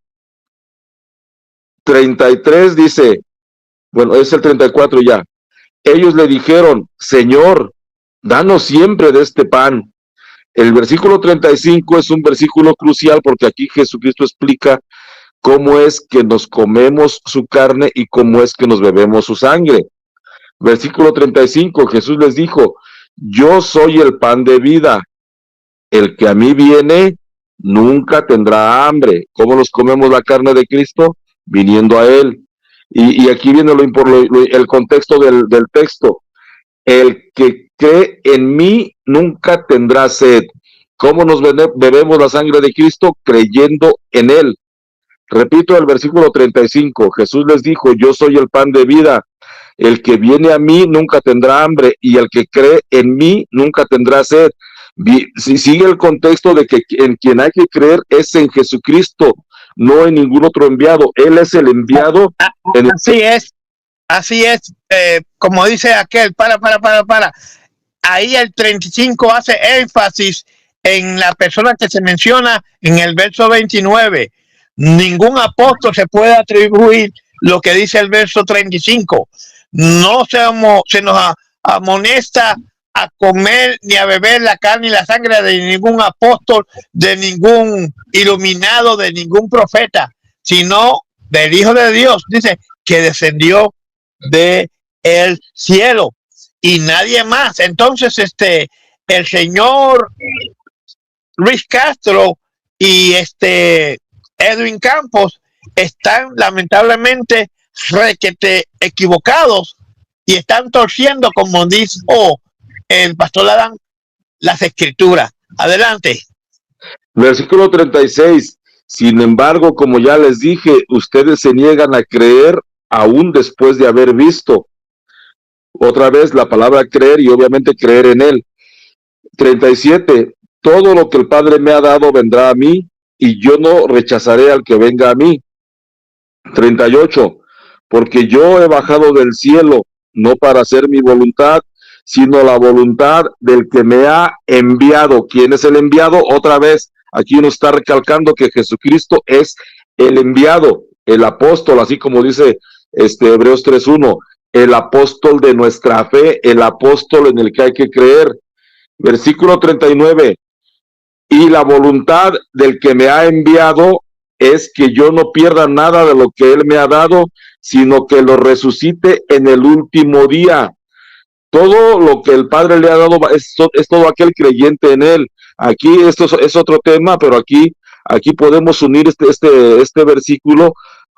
33 dice, bueno, es el 34 ya. Ellos le dijeron, Señor, danos siempre de este pan. El versículo 35 es un versículo crucial porque aquí Jesucristo explica cómo es que nos comemos su carne y cómo es que nos bebemos su sangre. Versículo 35, Jesús les dijo, yo soy el pan de vida. El que a mí viene nunca tendrá hambre. ¿Cómo nos comemos la carne de Cristo? Viniendo a Él. Y aquí viene el contexto del texto. El que cree en mí nunca tendrá sed. ¿Cómo nos bebemos la sangre de Cristo? Creyendo en Él. Repito el versículo 35. Jesús les dijo, yo soy el pan de vida. El que viene a mí nunca tendrá hambre, y el que cree en mí nunca tendrá sed. Si sigue el contexto de que en quien hay que creer es en Jesucristo, no en ningún otro enviado. Él es el enviado. Así es, como dice aquel, para. Ahí el 35 hace énfasis en la persona que se menciona en el verso 29. Ningún apóstol se puede atribuir lo que dice el verso 35. No se nos amonesta a comer ni a beber la carne y la sangre de ningún apóstol, de ningún iluminado, de ningún profeta, sino del Hijo de Dios, dice, que descendió de el cielo y nadie más. Entonces, el señor Luis Castro y Edwin Campos están lamentablemente requete equivocados y están torciendo, como dijo el pastor Adán, las escrituras. Adelante. Versículo 36. Sin embargo, como ya les dije, ustedes se niegan a creer aún después de haber visto. Otra vez la palabra creer y obviamente creer en Él. 37. Todo lo que el Padre me ha dado vendrá a mí y yo no rechazaré al que venga a mí. 38. Porque yo he bajado del cielo no para hacer mi voluntad, sino la voluntad del que me ha enviado. ¿Quién es el enviado? Otra vez, aquí uno está recalcando que Jesucristo es el enviado, el apóstol, así como dice Hebreos 3:1, el apóstol de nuestra fe, el apóstol en el que hay que creer. Versículo 39, y la voluntad del que me ha enviado es que yo no pierda nada de lo que Él me ha dado, sino que lo resucite en el último día. Todo lo que el Padre le ha dado es todo aquel creyente en Él. Aquí esto es otro tema, pero aquí podemos unir este versículo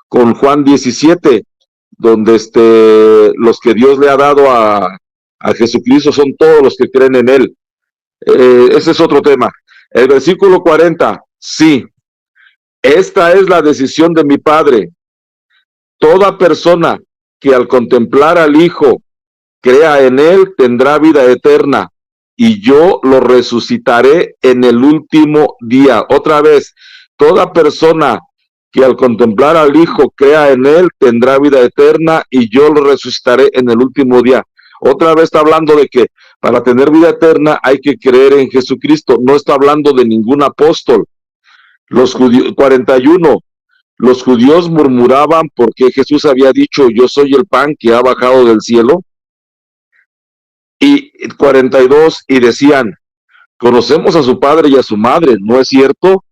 con Juan 17, donde los que Dios le ha dado a Jesucristo son todos los que creen en Él. Ese es otro tema. El versículo 40, sí, esta es la decisión de mi Padre. Toda persona que al contemplar al Hijo crea en Él tendrá vida eterna, y yo lo resucitaré en el último día. Otra vez, toda persona que al contemplar al Hijo crea en Él tendrá vida eterna, y yo lo resucitaré en el último día. Otra vez está hablando de que para tener vida eterna hay que creer en Jesucristo. No está hablando de ningún apóstol. Los judíos, 41, los judíos murmuraban porque Jesús había dicho, yo soy el pan que ha bajado del cielo. Y 42, y decían, conocemos a su padre y a su madre, ¿no es cierto?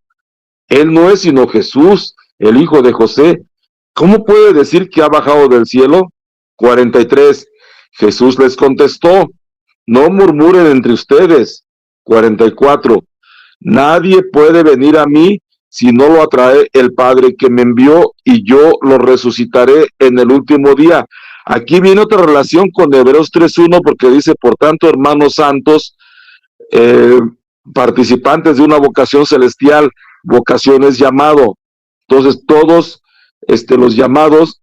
Él no es sino Jesús, el hijo de José. ¿Cómo puede decir que ha bajado del cielo? 43, Jesús les contestó, no murmuren entre ustedes. 44, nadie puede venir a mí si no lo atrae el Padre que me envió, y yo lo resucitaré en el último día. Aquí viene otra relación con Hebreos 3:1, porque dice, por tanto, hermanos santos, participantes de una vocación celestial, vocación es llamado. Entonces todos los llamados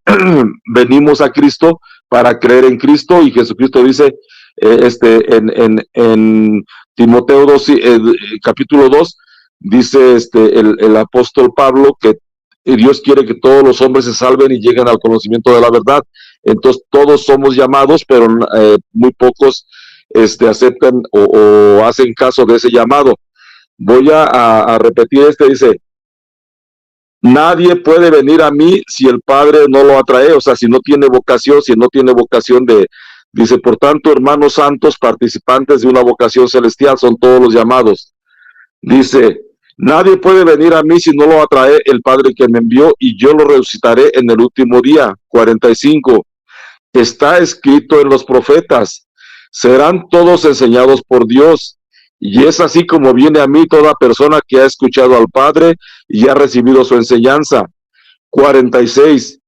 venimos a Cristo para creer en Cristo, y Jesucristo dice en Timoteo 2, capítulo 2, dice el apóstol Pablo que Dios quiere que todos los hombres se salven y lleguen al conocimiento de la verdad. Entonces todos somos llamados, pero muy pocos aceptan o hacen caso de ese llamado. Voy a repetir dice, nadie puede venir a mí si el Padre no lo atrae, o sea, si no tiene vocación, dice, por tanto, hermanos santos, participantes de una vocación celestial, son todos los llamados. Dice, nadie puede venir a mí si no lo atrae el Padre que me envió, y yo lo resucitaré en el último día. 45. Está escrito en los profetas, serán todos enseñados por Dios, y es así como viene a mí toda persona que ha escuchado al Padre y ha recibido su enseñanza. 46.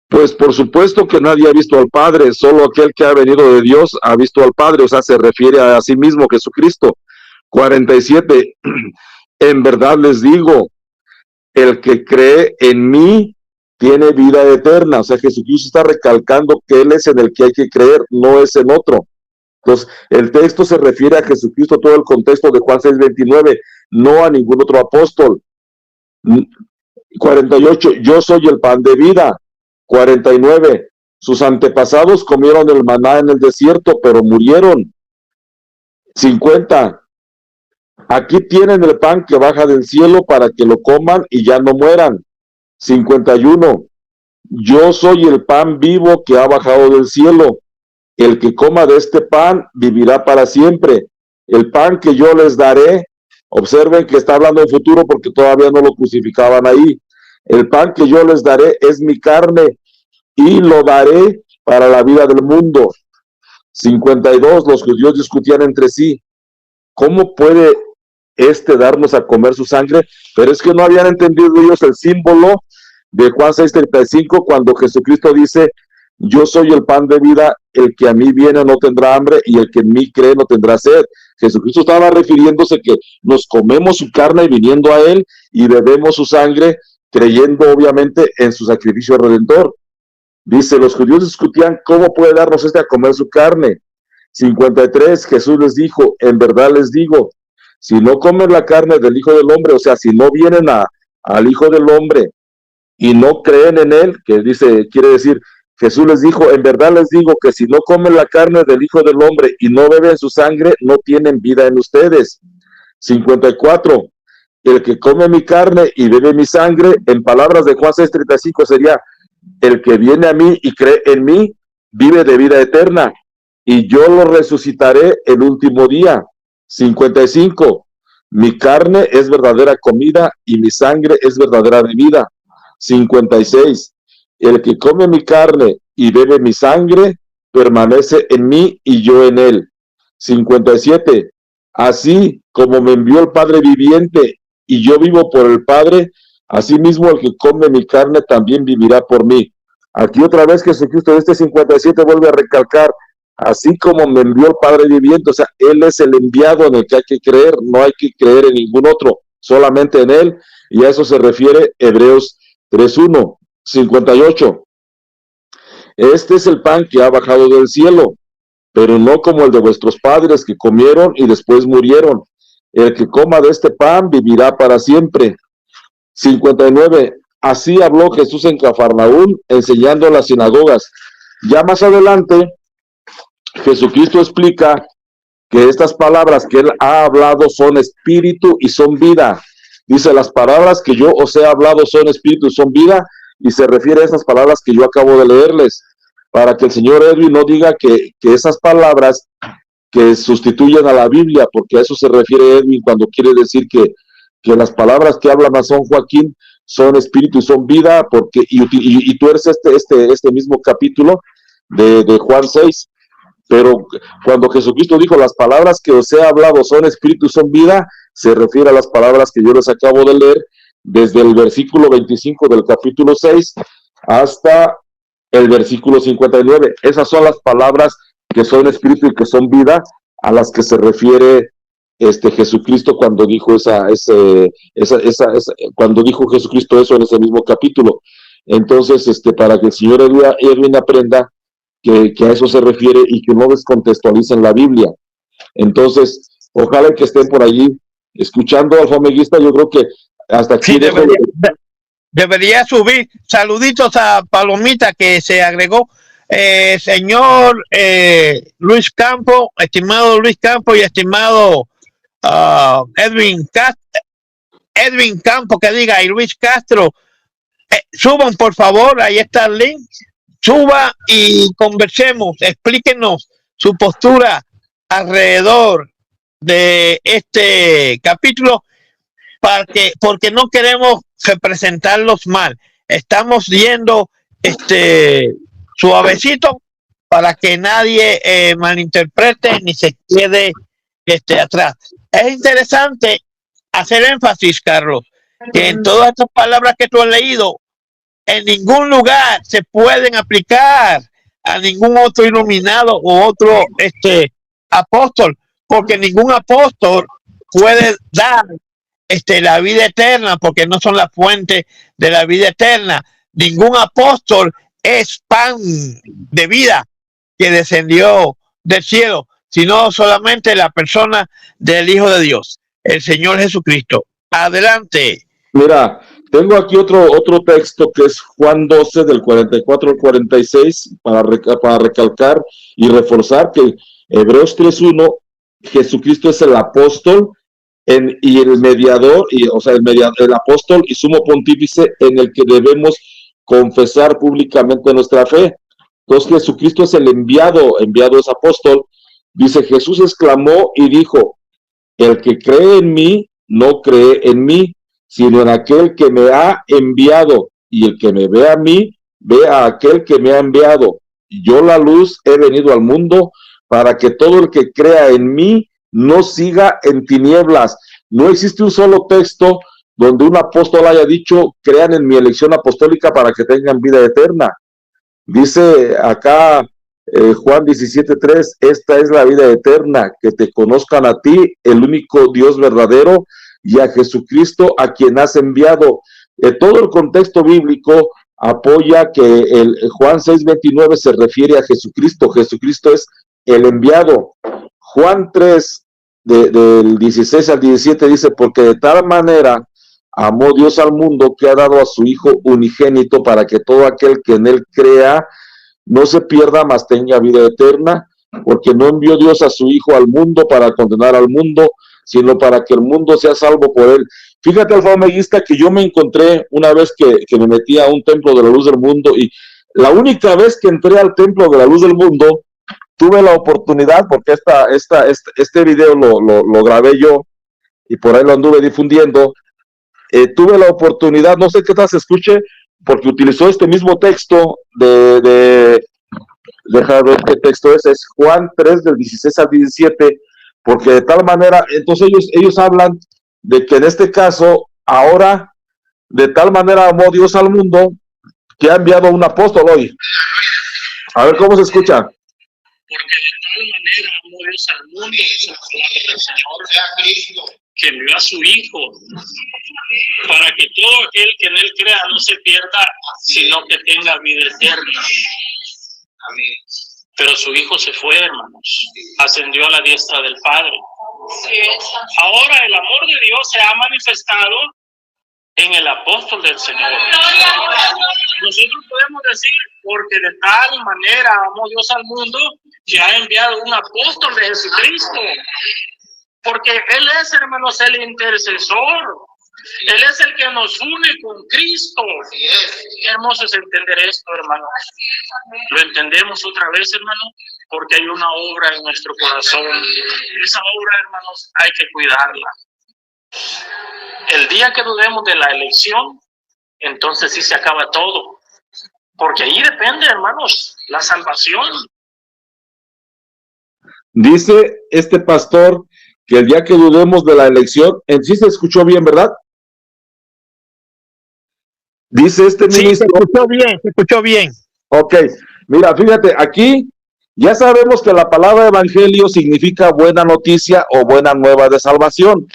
Pues por supuesto que nadie ha visto al Padre, solo aquel que ha venido de Dios ha visto al Padre, o sea, se refiere a sí mismo, Jesucristo. 47. En verdad les digo, el que cree en mí tiene vida eterna. O sea, Jesucristo está recalcando que Él es en el que hay que creer, no es en otro. Entonces, el texto se refiere a Jesucristo, todo el contexto de Juan 6:29, no a ningún otro apóstol. 48, yo soy el pan de vida. 49, sus antepasados comieron el maná en el desierto, pero murieron. 50, aquí tienen el pan que baja del cielo para que lo coman y ya no mueran. 51, yo soy el pan vivo que ha bajado del cielo. El que coma de este pan vivirá para siempre. El pan que yo les daré, observen que está hablando en futuro porque todavía no lo crucificaban ahí. El pan que yo les daré es mi carne y lo daré para la vida del mundo. 52, los judíos discutían entre sí, ¿cómo puede darnos a comer su sangre? Pero es que no habían entendido ellos el símbolo de Juan 6:35, cuando Jesucristo dice, yo soy el pan de vida, el que a mí viene no tendrá hambre, y el que en mí cree no tendrá sed. Jesucristo estaba refiriéndose que nos comemos su carne viniendo a Él, y bebemos su sangre, creyendo obviamente en su sacrificio redentor. Dice, los judíos discutían, ¿cómo puede darnos a comer su carne? 53, Jesús les dijo, en verdad les digo, si no comen la carne del Hijo del Hombre, o sea, si no vienen al Hijo del Hombre y no creen en Él, que quiere decir, Jesús les dijo, en verdad les digo que si no comen la carne del Hijo del Hombre y no beben su sangre, no tienen vida en ustedes. 54, el que come mi carne y bebe mi sangre, en palabras de Juan 6:35 sería, el que viene a mí y cree en mí, vive de vida eterna, y yo lo resucitaré el último día. 55, mi carne es verdadera comida y mi sangre es verdadera bebida. 56, el que come mi carne y bebe mi sangre, permanece en mí y yo en él. 57, así como me envió el Padre viviente y yo vivo por el Padre, asimismo el que come mi carne también vivirá por mí. Aquí otra vez Jesucristo en 57 vuelve a recalcar, así como me envió el Padre viviente, o sea, Él es el enviado en el que hay que creer, no hay que creer en ningún otro, solamente en Él, y a eso se refiere Hebreos 3:1. 58, este es el pan que ha bajado del cielo, pero no como el de vuestros padres que comieron y después murieron. El que coma de este pan vivirá para siempre. 59, así habló Jesús en Cafarnaúm, enseñando en las sinagogas. Ya más adelante, Jesucristo explica que estas palabras que Él ha hablado son espíritu y son vida. Dice, las palabras que yo os he hablado son espíritu y son vida, y se refiere a esas palabras que yo acabo de leerles, para que el señor Edwin no diga que esas palabras que sustituyen a la Biblia, porque a eso se refiere Edwin cuando quiere decir que las palabras que hablan a San Joaquín son espíritu y son vida, porque y tú eres este mismo capítulo de Juan 6, pero cuando Jesucristo dijo, las palabras que os he hablado son espíritu y son vida, se refiere a las palabras que yo les acabo de leer, desde el versículo 25 del capítulo 6 hasta el versículo 59. Esas son las palabras que son espíritu y que son vida, a las que se refiere Jesucristo cuando dijo cuando dijo Jesucristo eso en ese mismo capítulo. Entonces, para que el señor Edwin aprenda que a eso se refiere y que no descontextualicen la Biblia. Entonces, ojalá que estén por allí escuchando al Fomeguista. Yo creo que hasta aquí sí, debería subir. Saluditos a Palomita que se agregó. Señor Luis Campo, estimado Luis Campo y estimado Edwin Campo que diga, y Luis Castro, suban por favor, ahí está el link, suba y conversemos, explíquenos su postura alrededor de este capítulo, porque no queremos representarlos mal, estamos yendo suavecito para que nadie malinterprete ni se quede atrás. Es interesante hacer énfasis, Carlos, que en todas estas palabras que tú has leído, en ningún lugar se pueden aplicar a ningún otro iluminado u otro apóstol, porque ningún apóstol puede dar la vida eterna, porque no son la fuente de la vida eterna. Ningún apóstol es pan de vida que descendió del cielo, sino solamente la persona del Hijo de Dios, el Señor Jesucristo. Adelante. Mira, tengo aquí otro texto que es Juan 12 del 44 al 46 para recalcar y reforzar que Hebreos 3:1, Jesucristo es el apóstol y el mediador, el apóstol y sumo pontífice en el que debemos confesar públicamente nuestra fe. Entonces Jesucristo es el enviado es apóstol. Dice, Jesús exclamó y dijo, el que cree en mí, no cree en mí, sino en aquel que me ha enviado, y el que me ve a mí, ve a aquel que me ha enviado. Yo la luz he venido al mundo para que todo el que crea en mí no siga en tinieblas. No existe un solo texto donde un apóstol haya dicho, crean en mi elección apostólica para que tengan vida eterna. Dice acá Juan 17:3, esta es la vida eterna, que te conozcan a ti, el único Dios verdadero, y a Jesucristo a quien has enviado. Todo el contexto bíblico apoya que el Juan 6:29 se refiere a Jesucristo. Jesucristo es el enviado. Juan 3 del 16 al 17 dice, porque de tal manera amó Dios al mundo que ha dado a su Hijo unigénito para que todo aquel que en él crea no se pierda, mas tenga vida eterna, porque no envió Dios a su Hijo al mundo para condenar al mundo, sino para que el mundo sea salvo por él. Fíjate, Alfa Omeguista, que yo me encontré una vez que me metí a un templo de la luz del mundo, y la única vez que entré al templo de la luz del mundo, tuve la oportunidad, porque este video lo grabé yo, y por ahí lo anduve difundiendo, tuve la oportunidad, no sé qué tal se escuche, porque utilizó este mismo texto deja ver qué texto es Juan 3 del 16 al 17, porque de tal manera, entonces ellos hablan de que en este caso, ahora, de tal manera amó Dios al mundo, que ha enviado a un apóstol hoy. A ver cómo se escucha. Porque de tal manera amó Dios al mundo, dice la palabra del Señor, sea Cristo, que envió a su Hijo, para que todo aquel que en él crea no se pierda, sino que tenga vida eterna. Amén. Pero su Hijo se fue, hermanos, ascendió a la diestra del Padre. Ahora el amor de Dios se ha manifestado en el apóstol del Señor. Nosotros podemos decir, porque de tal manera amó Dios al mundo, que ha enviado un apóstol de Jesucristo. Porque Él es, hermanos, el intercesor. Él es el que nos une con Cristo. Qué hermoso es entender esto, hermanos. Lo entendemos otra vez, hermano, porque hay una obra en nuestro corazón. Esa obra, hermanos, hay que cuidarla. El día que dudemos de la elección, entonces sí se acaba todo. Porque ahí depende, hermanos, la salvación. Dice este pastor que el día que dudemos de la elección, en sí se escuchó bien, ¿verdad? Dice este ministro. Sí, se escuchó bien. Ok, mira, fíjate, aquí ya sabemos que la palabra evangelio significa buena noticia o buena nueva de salvación.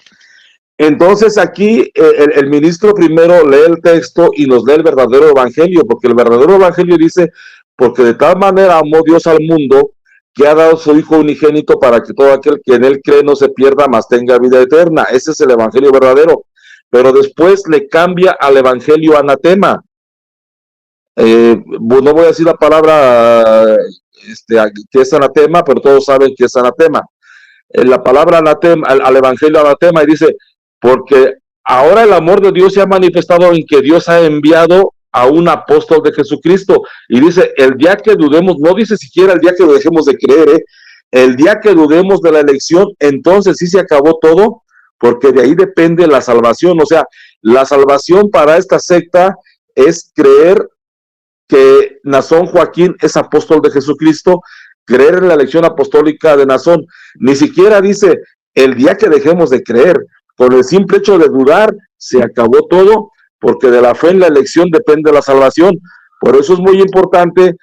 Entonces aquí el ministro primero lee el texto y nos lee el verdadero evangelio, porque el verdadero evangelio dice, porque de tal manera amó Dios al mundo, que ha dado su Hijo unigénito para que todo aquel que en él cree no se pierda, mas tenga vida eterna. Ese es el evangelio verdadero. Pero después le cambia al evangelio anatema. No voy a decir la palabra que es anatema, pero todos saben que es anatema. la palabra anatema, al evangelio anatema, y dice, porque ahora el amor de Dios se ha manifestado en que Dios ha enviado a un apóstol de Jesucristo. Y dice, el día que dudemos, no dice siquiera el día que lo dejemos de creer, el día que dudemos de la elección, entonces sí se acabó todo, porque de ahí depende la salvación. O sea, la salvación para esta secta es creer que Nazón Joaquín es apóstol de Jesucristo, creer en la elección apostólica de Nazón. Ni siquiera dice el día que dejemos de creer. Con el simple hecho de dudar se acabó todo, porque de la fe en la elección depende la salvación. Por eso es muy importante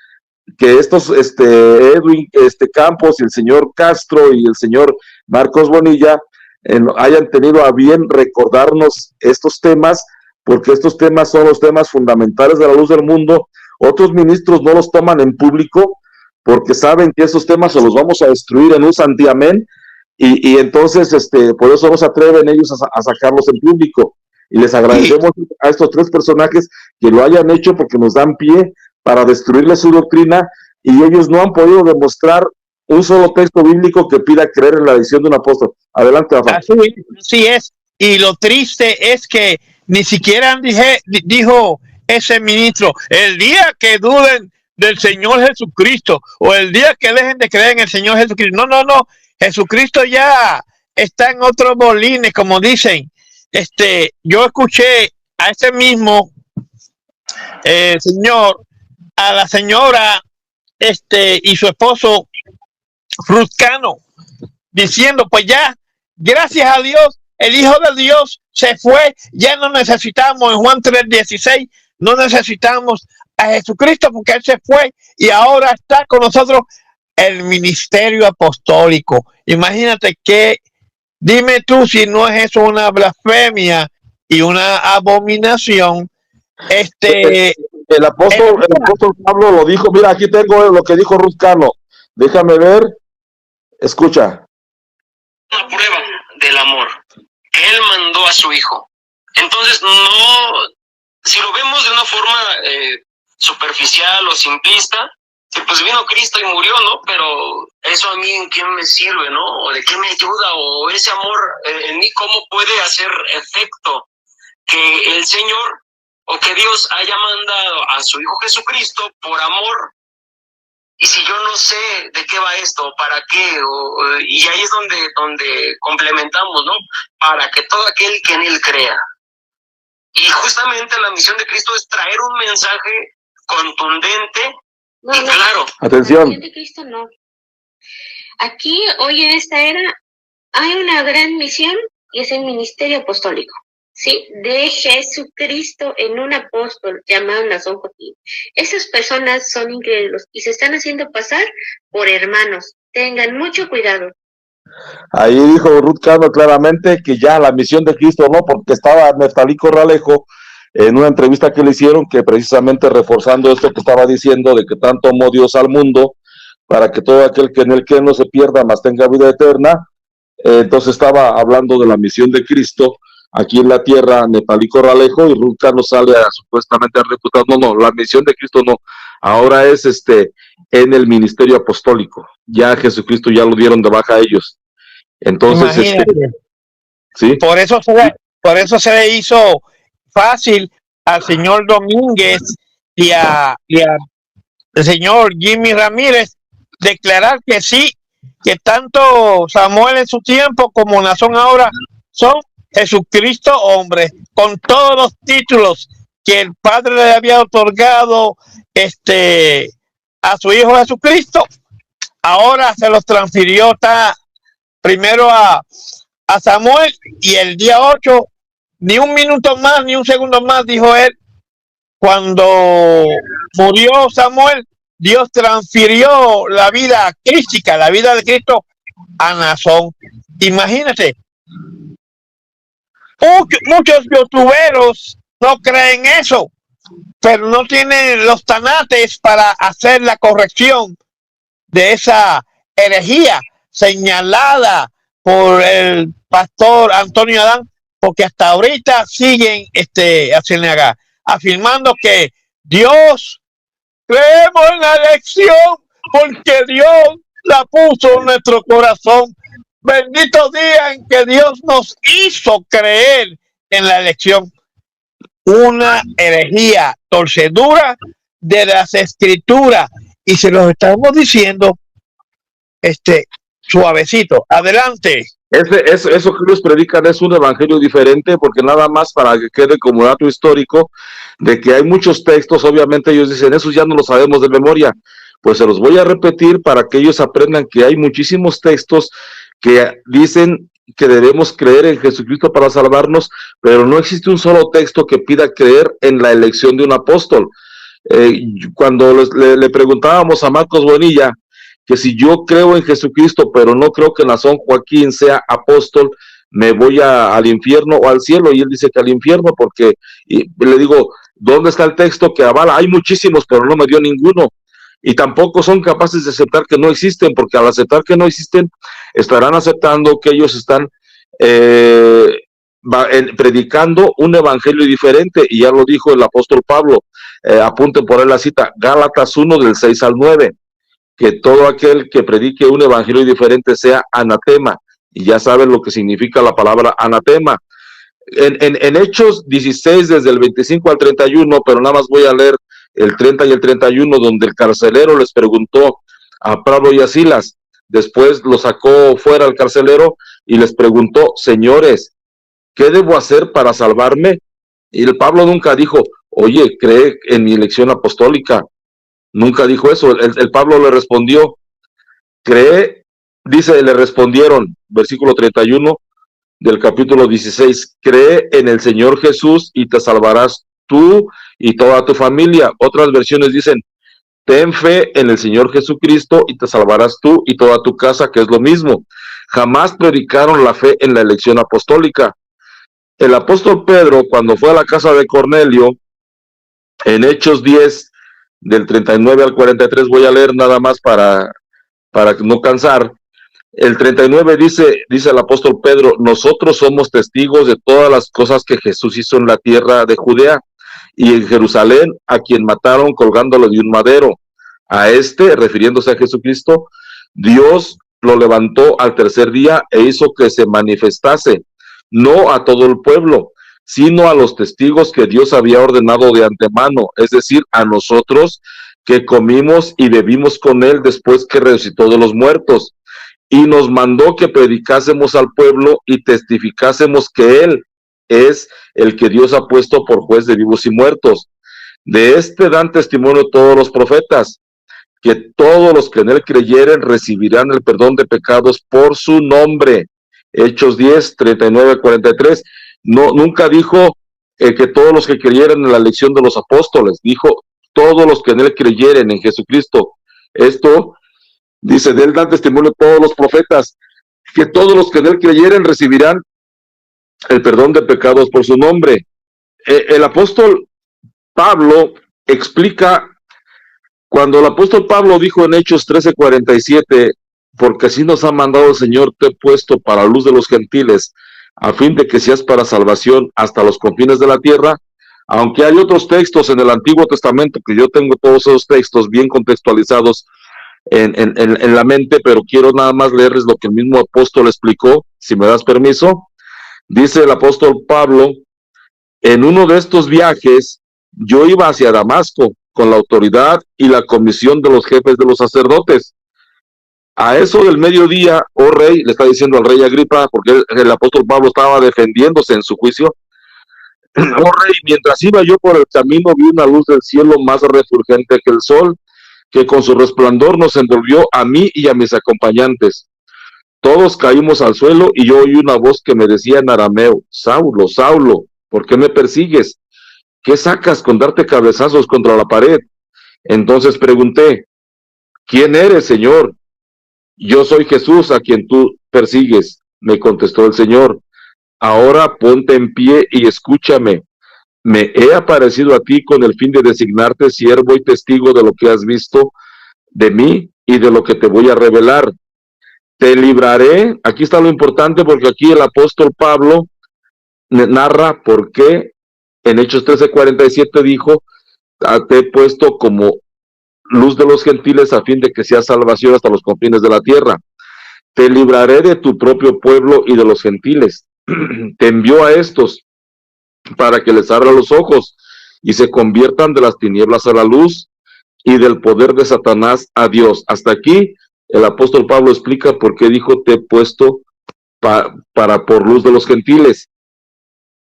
que estos Edwin Campos y el señor Castro y el señor Marcos Bonilla hayan tenido a bien recordarnos estos temas, porque estos temas son los temas fundamentales de la luz del mundo. Otros ministros no los toman en público porque saben que esos temas se los vamos a destruir en un santiamén, y entonces por eso no se atreven ellos a sacarlos en público. Y les agradecemos a estos tres personajes que lo hayan hecho, porque nos dan pie para destruirle su doctrina, y ellos no han podido demostrar un solo texto bíblico que pida creer en la elección de un apóstol. Adelante, Rafa. Así es, y lo triste es que ni siquiera dijo ese ministro, el día que duden del Señor Jesucristo, o el día que dejen de creer en el Señor Jesucristo. No, Jesucristo ya está en otros bolines, como dicen. Yo escuché a ese mismo señor, a la señora y su esposo Ruscano, diciendo, pues ya, gracias a Dios, el Hijo de Dios se fue, ya no necesitamos, en Juan 3:16, no necesitamos a Jesucristo porque Él se fue y ahora está con nosotros el ministerio apostólico. Imagínate que, dime tú si no es eso una blasfemia y una abominación. El apóstol Pablo lo dijo. Mira, aquí tengo lo que dijo Ruscano. Déjame ver. Escucha. Una prueba del amor que Él mandó a su Hijo. Entonces, si lo vemos de una forma superficial o simplista, pues vino Cristo y murió, ¿no? Pero eso a mí, ¿en qué me sirve, no? ¿O de qué me ayuda? ¿O ese amor en mí cómo puede hacer efecto? Que el Señor o que Dios haya mandado a su Hijo Jesucristo por amor. Y si yo no sé de qué va esto, para qué, y ahí es donde complementamos, ¿no? Para que todo aquel que en Él crea. Y justamente la misión de Cristo es traer un mensaje contundente y claro. Atención. La misión de Cristo no. Aquí, hoy en esta era, hay una gran misión y es el ministerio apostólico. ¿Sí? De Jesucristo en un apóstol llamado Nazón Joaquín. Esas personas son incrédulos y se están haciendo pasar por hermanos. Tengan mucho cuidado. Ahí dijo Ruth Cano claramente que ya la misión de Cristo no, porque estaba Neftalí Corralejo en una entrevista que le hicieron, que precisamente reforzando esto que estaba diciendo, de que tanto amó Dios al mundo, para que todo aquel que en él cree no se pierda, mas tenga vida eterna. Entonces estaba hablando de la misión de Cristo aquí en la tierra, Neftalí Corralejo, y Ruth Cano sale supuestamente a refutar. No, la misión de Cristo no, ahora es en el ministerio apostólico. Ya Jesucristo ya lo dieron de baja a ellos. Entonces, ¿sí? Por eso se le hizo fácil al señor Domínguez y al señor Jimmy Ramírez declarar que sí, que tanto Samuel en su tiempo como Nazón ahora son Jesucristo hombre, con todos los títulos que el Padre le había otorgado a su Hijo Jesucristo. Ahora se los transfirió primero a Samuel, y el día 8, ni un minuto más, ni un segundo más, dijo él, cuando murió Samuel, Dios transfirió la vida crística, la vida de Cristo a Nazón. Imagínate, muchos youtuberos no creen eso, pero no tienen los tanates para hacer la corrección de esa herejía señalada por el pastor Antonio Adán, porque hasta ahorita siguen afirmando que Dios, creemos en la elección porque Dios la puso en nuestro corazón. bendito día en que Dios nos hizo creer en la elección. Una herejía, torcedura de las escrituras. Y se los estamos diciendo suavecito. Adelante. Eso que ellos predican es un evangelio diferente, porque nada más para que quede como dato histórico de que hay muchos textos, obviamente ellos dicen, esos ya no los sabemos de memoria, pues se los voy a repetir para que ellos aprendan que hay muchísimos textos que dicen que debemos creer en Jesucristo para salvarnos, pero no existe un solo texto que pida creer en la elección de un apóstol. Cuando le preguntábamos a Marcos Bonilla que si yo creo en Jesucristo, pero no creo que Nazón Joaquín sea apóstol, me voy al infierno o al cielo, y él dice que al infierno, porque y le digo, ¿dónde está el texto que avala? Hay muchísimos, pero no me dio ninguno, y tampoco son capaces de aceptar que no existen, porque al aceptar que no existen, estarán aceptando que ellos están predicando un evangelio diferente, y ya lo dijo el apóstol Pablo, apunten por ahí la cita, Gálatas 1 del 6 al 9, que todo aquel que predique un evangelio diferente sea anatema, y ya saben lo que significa la palabra anatema. En Hechos 16, desde el 25 al 31, pero nada más voy a leer el 30 y el 31, donde el carcelero les preguntó a Pablo y a Silas, después lo sacó fuera al carcelero y les preguntó, señores, ¿qué debo hacer para salvarme? Y el Pablo nunca dijo, oye, cree en mi elección apostólica. Nunca dijo eso. El Pablo le respondió, cree, dice, le respondieron, versículo 31 del capítulo 16, cree en el Señor Jesús y te salvarás tú y toda tu familia. Otras versiones dicen, ten fe en el Señor Jesucristo y te salvarás tú y toda tu casa, que es lo mismo. Jamás predicaron la fe en la elección apostólica. El apóstol Pedro, cuando fue a la casa de Cornelio, en Hechos 10, del 39 al 43, voy a leer nada más para no cansar. El 39 dice el apóstol Pedro, nosotros somos testigos de todas las cosas que Jesús hizo en la tierra de Judea y en Jerusalén, a quien mataron colgándolo de un madero. A refiriéndose a Jesucristo, Dios lo levantó al tercer día e hizo que se manifestase, no a todo el pueblo, sino a los testigos que Dios había ordenado de antemano, es decir, a nosotros que comimos y bebimos con él después que resucitó de los muertos, y nos mandó que predicásemos al pueblo y testificásemos que él es el que Dios ha puesto por juez de vivos y muertos. De dan testimonio todos los profetas, que todos los que en él creyeren recibirán el perdón de pecados por su nombre. Hechos 10, 39, 43. No, nunca dijo que todos los que creyeran en la elección de los apóstoles, dijo todos los que en él creyeren en Jesucristo. Esto dice, de él dan testimonio todos los profetas, que todos los que en él creyeren recibirán el perdón de pecados por su nombre. El apóstol Pablo explica, cuando el apóstol Pablo dijo en Hechos 13:47, porque así nos ha mandado el Señor, te he puesto para luz de los gentiles, a fin de que seas para salvación hasta los confines de la tierra. Aunque hay otros textos en el Antiguo Testamento, que yo tengo todos esos textos bien contextualizados en la mente, pero quiero nada más leerles lo que el mismo apóstol explicó, si me das permiso. Dice el apóstol Pablo, en uno de estos viajes, yo iba hacia Damasco, con la autoridad y la comisión de los jefes de los sacerdotes. A eso del mediodía, oh rey, le está diciendo al rey Agripa, porque el apóstol Pablo estaba defendiéndose en su juicio. Oh rey, mientras iba yo por el camino, vi una luz del cielo más refulgente que el sol, que con su resplandor nos envolvió a mí y a mis acompañantes. Todos caímos al suelo y yo oí una voz que me decía en arameo, Saulo, Saulo, ¿por qué me persigues? ¿Qué sacas con darte cabezazos contra la pared? Entonces pregunté, ¿quién eres, Señor? Yo soy Jesús a quien tú persigues, me contestó el Señor. Ahora ponte en pie y escúchame. Me he aparecido a ti con el fin de designarte siervo y testigo de lo que has visto de mí y de lo que te voy a revelar. Te libraré, aquí está lo importante, porque aquí el apóstol Pablo narra por qué en Hechos 13:47 dijo, te he puesto como luz de los gentiles a fin de que sea salvación hasta los confines de la tierra. te libraré de tu propio pueblo y de los gentiles. Te envió a estos para que les abra los ojos y se conviertan de las tinieblas a la luz y del poder de Satanás a Dios. Hasta aquí el apóstol Pablo explica por qué dijo: te he puesto para por luz de los gentiles.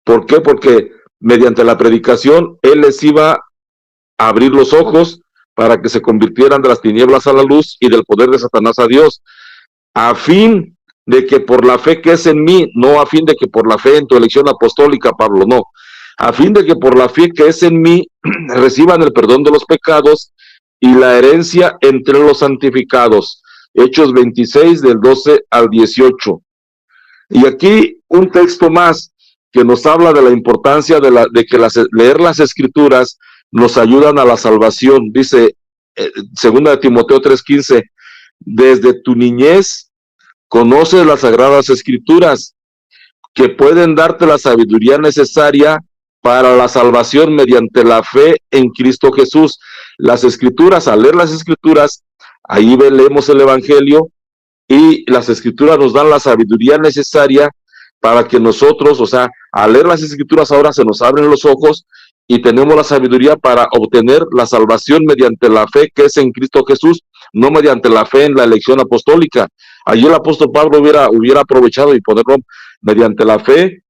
¿Por qué? Porque mediante la predicación él les iba a abrir los ojos para que se convirtieran de las tinieblas a la luz y del poder de Satanás a Dios, a fin de que por la fe que es en mí, no a fin de que por la fe en tu elección apostólica, Pablo, no, a fin de que por la fe que es en mí reciban el perdón de los pecados y la herencia entre los santificados. Hechos 26 del 12 al 18. Y aquí un texto más que nos habla de la importancia de que leer las escrituras nos ayudan a la salvación. Dice 2 Timoteo 3:15, desde tu niñez conoces las sagradas escrituras que pueden darte la sabiduría necesaria para la salvación mediante la fe en Cristo Jesús. Las escrituras, al leer las escrituras, ahí leemos el evangelio y las escrituras nos dan la sabiduría necesaria para que nosotros, o sea, al leer las escrituras ahora se nos abren los ojos y tenemos la sabiduría para obtener la salvación mediante la fe que es en Cristo Jesús, no mediante la fe en la elección apostólica. Allí el apóstol Pablo hubiera aprovechado y ponerlo mediante la fe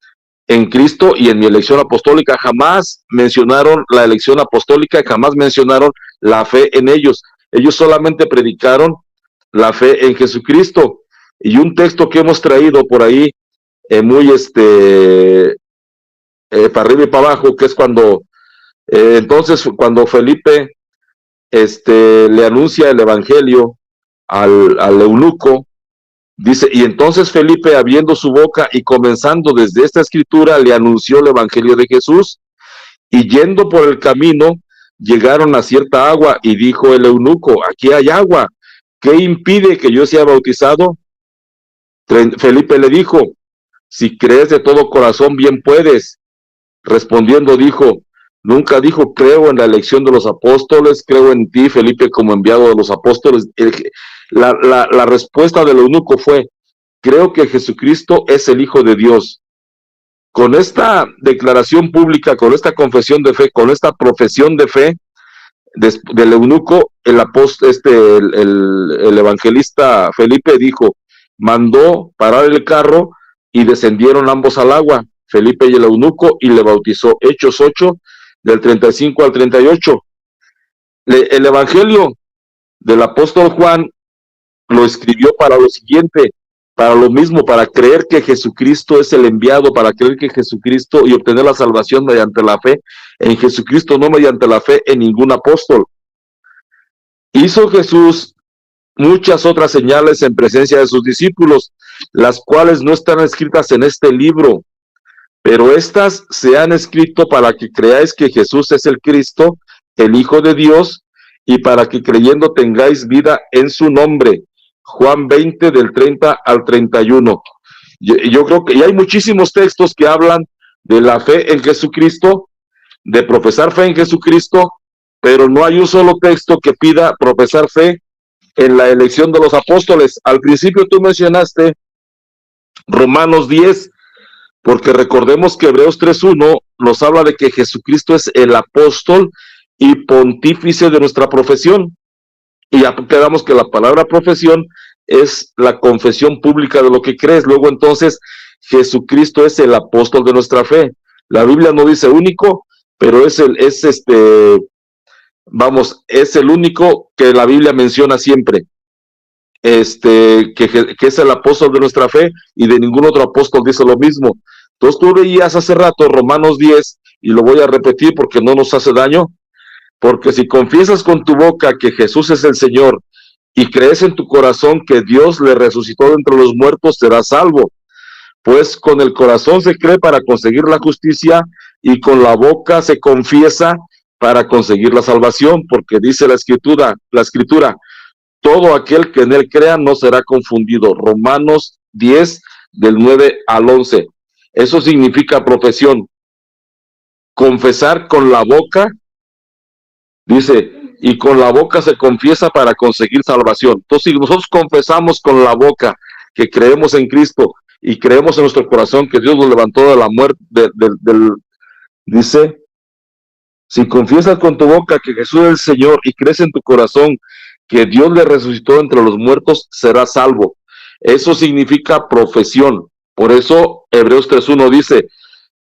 en Cristo y en mi elección apostólica. Jamás mencionaron la elección apostólica, jamás mencionaron la fe en ellos. Ellos solamente predicaron la fe en Jesucristo. Y un texto que hemos traído por ahí, muy para arriba y para abajo, que es cuando entonces cuando Felipe le anuncia el evangelio al eunuco, dice: y entonces Felipe, abriendo su boca y comenzando desde esta escritura, le anunció el evangelio de Jesús, y yendo por el camino llegaron a cierta agua, y dijo el eunuco: aquí hay agua, ¿qué impide que yo sea bautizado? Felipe le dijo: si crees de todo corazón, bien puedes. Respondiendo dijo: nunca dijo creo en la elección de los apóstoles, creo en ti, Felipe, como enviado de los apóstoles. La respuesta del eunuco fue: creo que Jesucristo es el Hijo de Dios. Con esta declaración pública, con esta confesión de fe, con esta profesión de fe del eunuco, el evangelista Felipe dijo, mandó parar el carro y descendieron ambos al agua, Felipe y el eunuco, y le bautizó. Hechos 8, del 35 al 38. El evangelio del apóstol Juan lo escribió para lo siguiente, para lo mismo, para creer que Jesucristo es el enviado, para creer que Jesucristo y obtener la salvación mediante la fe en Jesucristo, no mediante la fe en ningún apóstol. Hizo Jesús muchas otras señales en presencia de sus discípulos, las cuales no están escritas en este libro, pero estas se han escrito para que creáis que Jesús es el Cristo, el Hijo de Dios, y para que creyendo tengáis vida en su nombre. Juan 20, del 30 al 31. Yo creo que y hay muchísimos textos que hablan de la fe en Jesucristo, de profesar fe en Jesucristo, pero no hay un solo texto que pida profesar fe en la elección de los apóstoles. Al principio tú mencionaste Romanos 10, porque recordemos que Hebreos 3:1 nos habla de que Jesucristo es el apóstol y pontífice de nuestra profesión. Y ya quedamos que la palabra profesión es la confesión pública de lo que crees. Luego entonces Jesucristo es el apóstol de nuestra fe. La Biblia no dice único, pero es el único que la Biblia menciona siempre. Que es el apóstol de nuestra fe, y de ningún otro apóstol dice lo mismo. Entonces tú leías hace rato Romanos 10, y lo voy a repetir porque no nos hace daño. Porque si confiesas con tu boca que Jesús es el Señor y crees en tu corazón que Dios le resucitó de entre los muertos, serás salvo. Pues con el corazón se cree para conseguir la justicia y con la boca se confiesa para conseguir la salvación, porque dice la escritura, todo aquel que en él crea no será confundido. Romanos 10, del 9 al 11. Eso significa profesión. Confesar con la boca. Dice, y con la boca se confiesa para conseguir salvación. Entonces, si nosotros confesamos con la boca que creemos en Cristo y creemos en nuestro corazón que Dios lo levantó de la muerte, dice, si confiesas con tu boca que Jesús es el Señor y crees en tu corazón que Dios le resucitó entre los muertos, serás salvo. Eso significa profesión. Por eso Hebreos 3:1 dice,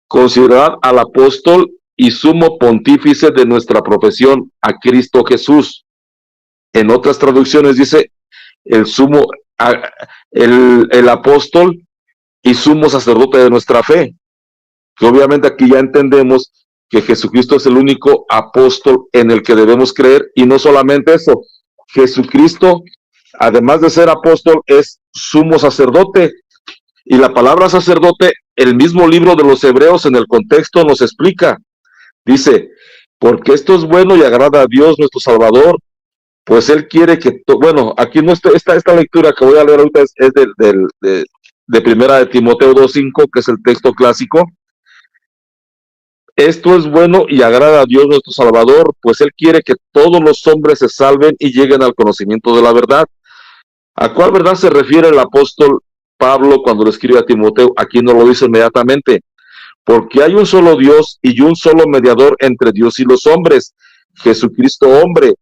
considerad al apóstol y sumo pontífice de nuestra profesión, a Cristo Jesús. En otras traducciones dice, el apóstol y sumo sacerdote de nuestra fe. Que obviamente aquí ya entendemos que Jesucristo es el único apóstol en el que debemos creer, y no solamente eso, Jesucristo, además de ser apóstol, es sumo sacerdote, y la palabra sacerdote, el mismo libro de los Hebreos en el contexto nos explica, dice, porque esto es bueno y agrada a Dios nuestro Salvador, pues Él quiere que, bueno, aquí no está, esta lectura que voy a leer ahorita es de primera de Timoteo 2:5, que es el texto clásico. Esto es bueno y agrada a Dios nuestro Salvador, pues Él quiere que todos los hombres se salven y lleguen al conocimiento de la verdad. ¿A cuál verdad se refiere el apóstol Pablo cuando le escribe a Timoteo? Aquí no lo dice inmediatamente. Porque hay un solo Dios y un solo mediador entre Dios y los hombres, Jesucristo hombre,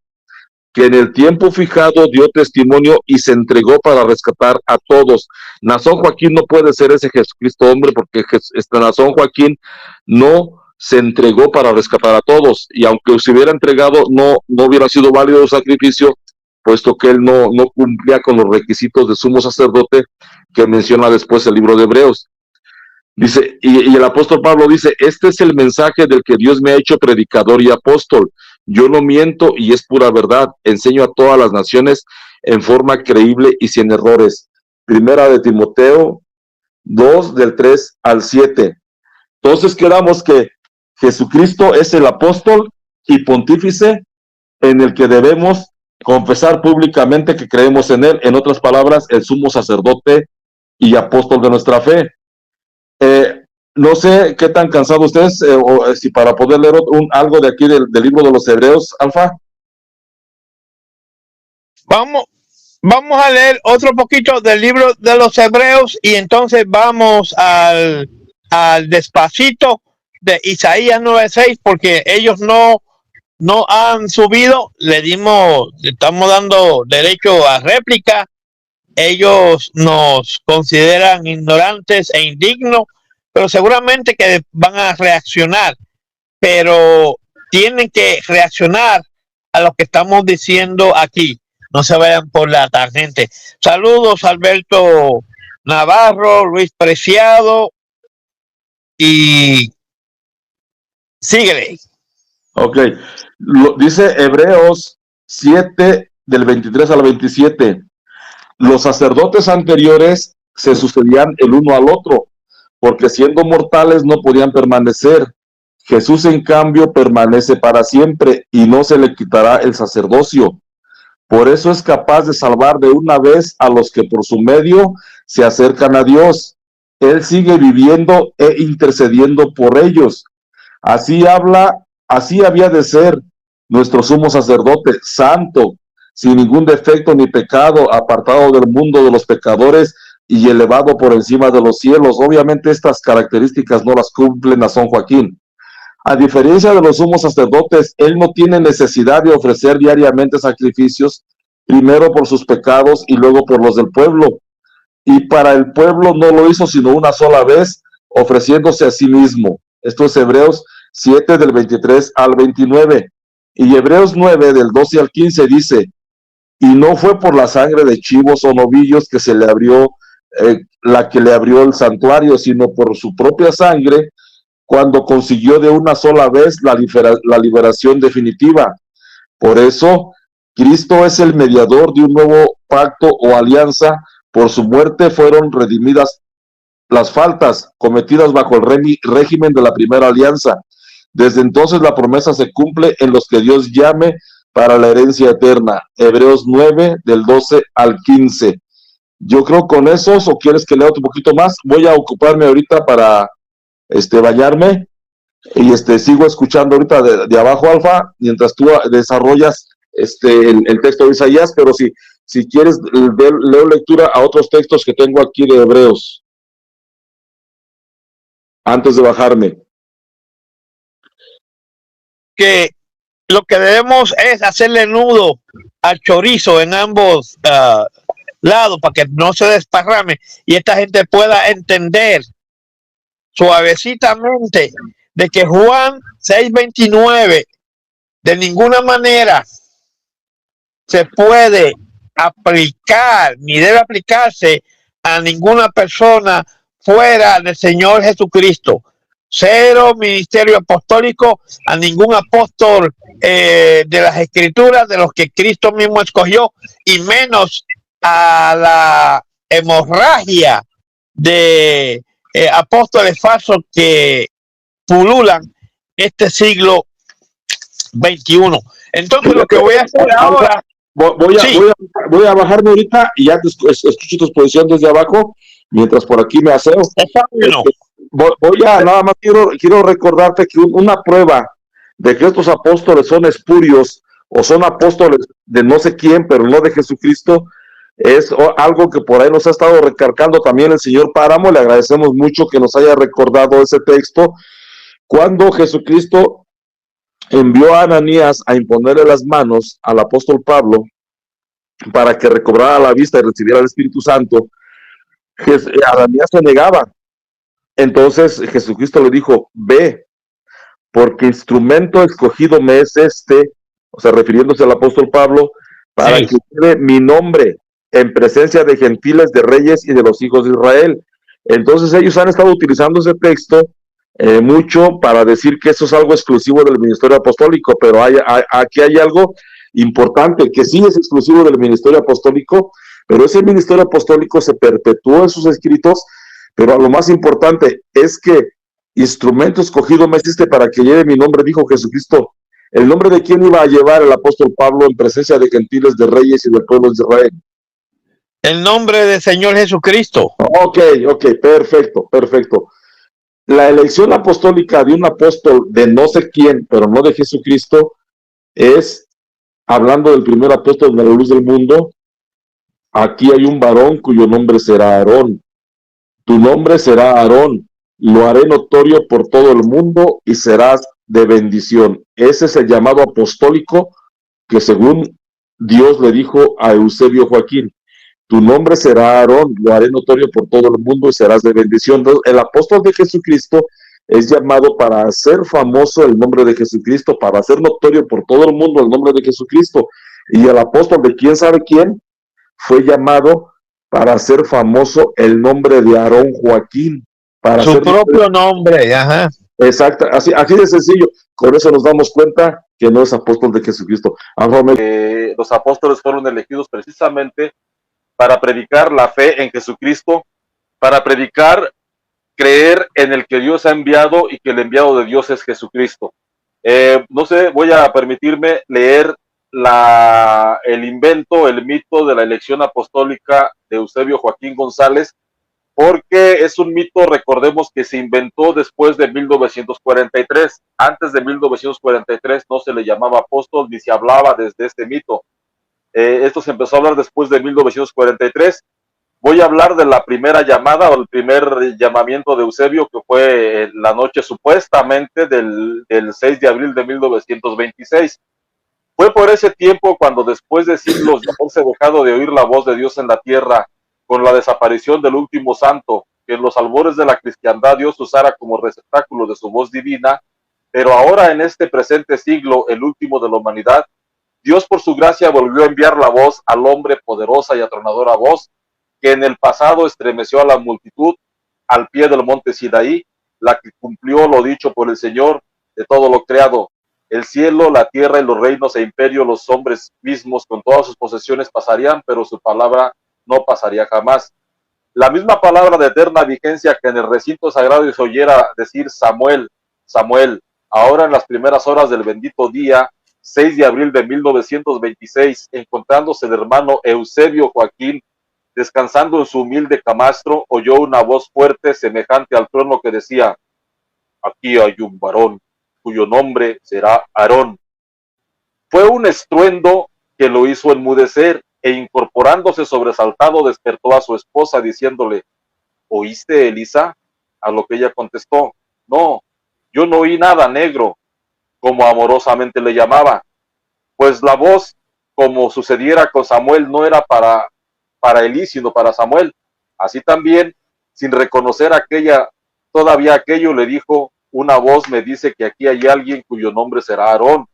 que en el tiempo fijado dio testimonio y se entregó para rescatar a todos. Nazón Joaquín no puede ser ese Jesucristo hombre, porque Nazón Joaquín no se entregó para rescatar a todos, y aunque se hubiera entregado, no hubiera sido válido el sacrificio, puesto que él no cumplía con los requisitos de sumo sacerdote que menciona después el libro de Hebreos. Dice, y el apóstol Pablo dice, este es el mensaje del que Dios me ha hecho predicador y apóstol. Yo no miento y es pura verdad. Enseño a todas las naciones en forma creíble y sin errores. Primera de Timoteo 2, del 3 al 7. Entonces quedamos que Jesucristo es el apóstol y pontífice en el que debemos confesar públicamente que creemos en él. En otras palabras, el sumo sacerdote y apóstol de nuestra fe. No sé qué tan cansado ustedes, o si para poder leer algo de aquí del libro de los Hebreos, Alfa. Vamos a leer otro poquito del libro de los Hebreos y entonces vamos al despacito de Isaías 9:6, porque ellos no han subido, le estamos dando derecho a réplica. Ellos nos consideran ignorantes e indignos, pero seguramente que van a reaccionar, pero tienen que reaccionar a lo que estamos diciendo aquí. No se vayan por la tangente. Saludos, Alberto Navarro, Luis Preciado, y síguele. Ok, dice Hebreos 7, del 23 al 27. Los sacerdotes anteriores se sucedían el uno al otro, porque siendo mortales no podían permanecer. Jesús, en cambio, permanece para siempre y no se le quitará el sacerdocio. Por eso es capaz de salvar de una vez a los que por su medio se acercan a Dios. Él sigue viviendo e intercediendo por ellos. Así había de ser nuestro sumo sacerdote, santo, sin ningún defecto ni pecado, apartado del mundo de los pecadores y elevado por encima de los cielos. Obviamente estas características no las cumple Nazón Joaquín. A diferencia de los sumos sacerdotes, él no tiene necesidad de ofrecer diariamente sacrificios, primero por sus pecados y luego por los del pueblo. Y para el pueblo no lo hizo sino una sola vez, ofreciéndose a sí mismo. Esto es Hebreos 7, del 23 al 29. Y Hebreos 9, del 12 al 15 dice, y no fue por la sangre de chivos o novillos que se le abrió, la que le abrió el santuario, sino por su propia sangre, cuando consiguió de una sola vez la liberación definitiva. Por eso, Cristo es el mediador de un nuevo pacto o alianza. Por su muerte fueron redimidas las faltas cometidas bajo el régimen de la primera alianza. Desde entonces la promesa se cumple en los que Dios llame para la herencia eterna. Hebreos 9, del 12 al 15. Yo creo con esos, o quieres que lea otro poquito más. Voy a ocuparme ahorita para bañarme y sigo escuchando ahorita de abajo, Alfa, mientras tú desarrollas el texto de Isaías. Pero si Si quieres, leo lectura a otros textos que tengo aquí de Hebreos, antes de bajarme. Que lo que debemos es hacerle nudo al chorizo en ambos lados para que no se desparrame y esta gente pueda entender suavecitamente de que Juan 6:29 de ninguna manera se puede aplicar ni debe aplicarse a ninguna persona fuera del Señor Jesucristo. Cero ministerio apostólico a ningún apóstol de las Escrituras, de los que Cristo mismo escogió, y menos a la hemorragia de apóstoles falsos que pululan este siglo XXI. Entonces lo que voy a hacer ahora... Voy a bajarme ahorita y ya escucho tu exposición desde abajo, mientras por aquí me aseo. Voy a, nada más quiero recordarte que una prueba de que estos apóstoles son espurios o son apóstoles de no sé quién, pero no de Jesucristo, es algo que por ahí nos ha estado recalcando también el señor Páramo. Le agradecemos mucho que nos haya recordado ese texto. Cuando Jesucristo envió a Ananías a imponerle las manos al apóstol Pablo para que recobrara la vista y recibiera el Espíritu Santo, Ananías se negaba. Entonces Jesucristo le dijo: ve, porque instrumento escogido me es este, o sea, refiriéndose al apóstol Pablo, para que lleve mi nombre en presencia de gentiles, de reyes y de los hijos de Israel. Entonces ellos han estado utilizando ese texto mucho para decir que eso es algo exclusivo del ministerio apostólico, pero aquí hay algo importante, que sí es exclusivo del ministerio apostólico, pero ese ministerio apostólico se perpetuó en sus escritos, pero lo más importante es que instrumento escogido me hiciste para que lleve mi nombre, dijo Jesucristo. ¿El nombre de quién iba a llevar el apóstol Pablo en presencia de gentiles, de reyes y del pueblo de Israel? El nombre del Señor Jesucristo. Ok, perfecto. La elección apostólica de un apóstol de no sé quién, pero no de Jesucristo, es, hablando del primer apóstol de la luz del mundo, aquí hay un varón cuyo nombre será Aarón. Tu nombre será Aarón, lo haré notorio por todo el mundo y serás de bendición. Ese es el llamado apostólico que según Dios le dijo a Eusebio Joaquín. Tu nombre será Aarón, lo haré notorio por todo el mundo y serás de bendición. Entonces, el apóstol de Jesucristo es llamado para hacer famoso el nombre de Jesucristo, para hacer notorio por todo el mundo el nombre de Jesucristo. Y el apóstol de quién sabe quién fue llamado para hacer famoso el nombre de Aarón Joaquín. Para su propio nombre, ajá. Exacto, así de sencillo. Con eso nos damos cuenta que no es apóstol de Jesucristo. Los apóstoles fueron elegidos precisamente para predicar la fe en Jesucristo, para predicar, creer en el que Dios ha enviado y que el enviado de Dios es Jesucristo. No sé, voy a permitirme leer el invento, el mito de la elección apostólica de Eusebio Joaquín González, porque es un mito, recordemos, que se inventó después de 1943. Antes de 1943 no se le llamaba apóstol ni se hablaba desde este mito. Esto se empezó a hablar después de 1943. Voy a hablar de la primera llamada o el primer llamamiento de Eusebio, que fue la noche supuestamente del 6 de abril de 1926. Fue por ese tiempo cuando, después de siglos de haberse dejado de oír la voz de Dios en la tierra, con la desaparición del último santo, que en los albores de la cristiandad Dios usara como receptáculo de su voz divina, pero ahora en este presente siglo, el último de la humanidad, Dios por su gracia volvió a enviar la voz al hombre, poderosa y atronadora voz, que en el pasado estremeció a la multitud al pie del monte Sinaí, la que cumplió lo dicho por el Señor de todo lo creado. El cielo, la tierra y los reinos e imperios, los hombres mismos con todas sus posesiones pasarían, pero su palabra no pasaría jamás. La misma palabra de eterna vigencia que en el recinto sagrado se oyera decir Samuel, Samuel, ahora en las primeras horas del bendito día, 6 de abril de 1926, encontrándose el hermano Eusebio Joaquín descansando en su humilde camastro, oyó una voz fuerte semejante al trono que decía: aquí hay un varón cuyo nombre será Aarón. Fue un estruendo que lo hizo enmudecer e incorporándose sobresaltado despertó a su esposa diciéndole, ¿oíste, Elisa? A lo que ella contestó, no, yo no oí nada, negro, como amorosamente le llamaba, pues la voz, como sucediera con Samuel, no era para Elí, sino para Samuel. Así también, sin reconocer todavía aquello, le dijo, una voz me dice que aquí hay alguien cuyo nombre será Aarón.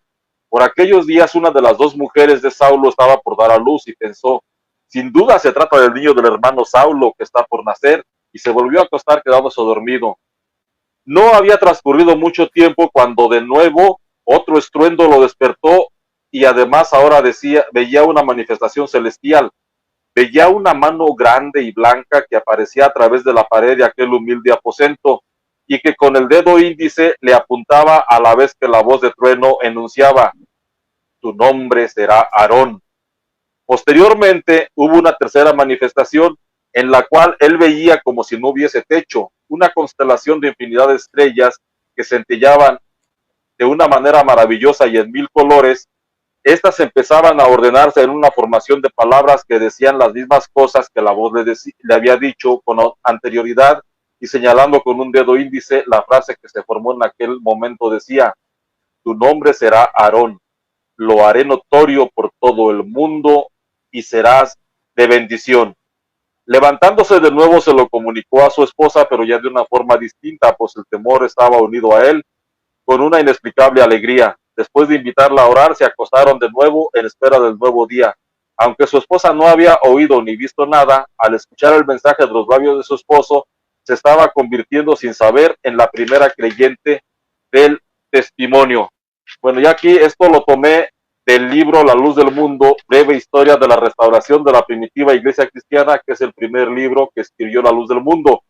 Por aquellos días una de las dos mujeres de Saulo estaba por dar a luz y pensó, sin duda se trata del niño del hermano Saulo que está por nacer, y se volvió a acostar quedándose dormido. No había transcurrido mucho tiempo cuando de nuevo otro estruendo lo despertó y además ahora veía una manifestación celestial. Veía una mano grande y blanca que aparecía a través de la pared de aquel humilde aposento y que con el dedo índice le apuntaba a la vez que la voz de trueno enunciaba, tu nombre será Aarón. Posteriormente hubo una tercera manifestación en la cual él veía como si no hubiese techo, una constelación de infinidad de estrellas que centellaban de una manera maravillosa y en 1000 colores. Estas empezaban a ordenarse en una formación de palabras que decían las mismas cosas que la voz le había dicho con anterioridad y señalando con un dedo índice la frase que se formó en aquel momento decía, tu nombre será Aarón, lo haré notorio por todo el mundo y serás de bendición. Levantándose de nuevo se lo comunicó a su esposa, pero ya de una forma distinta, pues el temor estaba unido a él con una inexplicable alegría. Después de invitarla a orar, se acostaron de nuevo en espera del nuevo día. Aunque su esposa no había oído ni visto nada, al escuchar el mensaje de los labios de su esposo, se estaba convirtiendo sin saber en la primera creyente del testimonio. Bueno, ya aquí esto lo tomé del libro La Luz del Mundo, breve historia de la restauración de la primitiva iglesia cristiana, que es el primer libro que escribió La Luz del Mundo.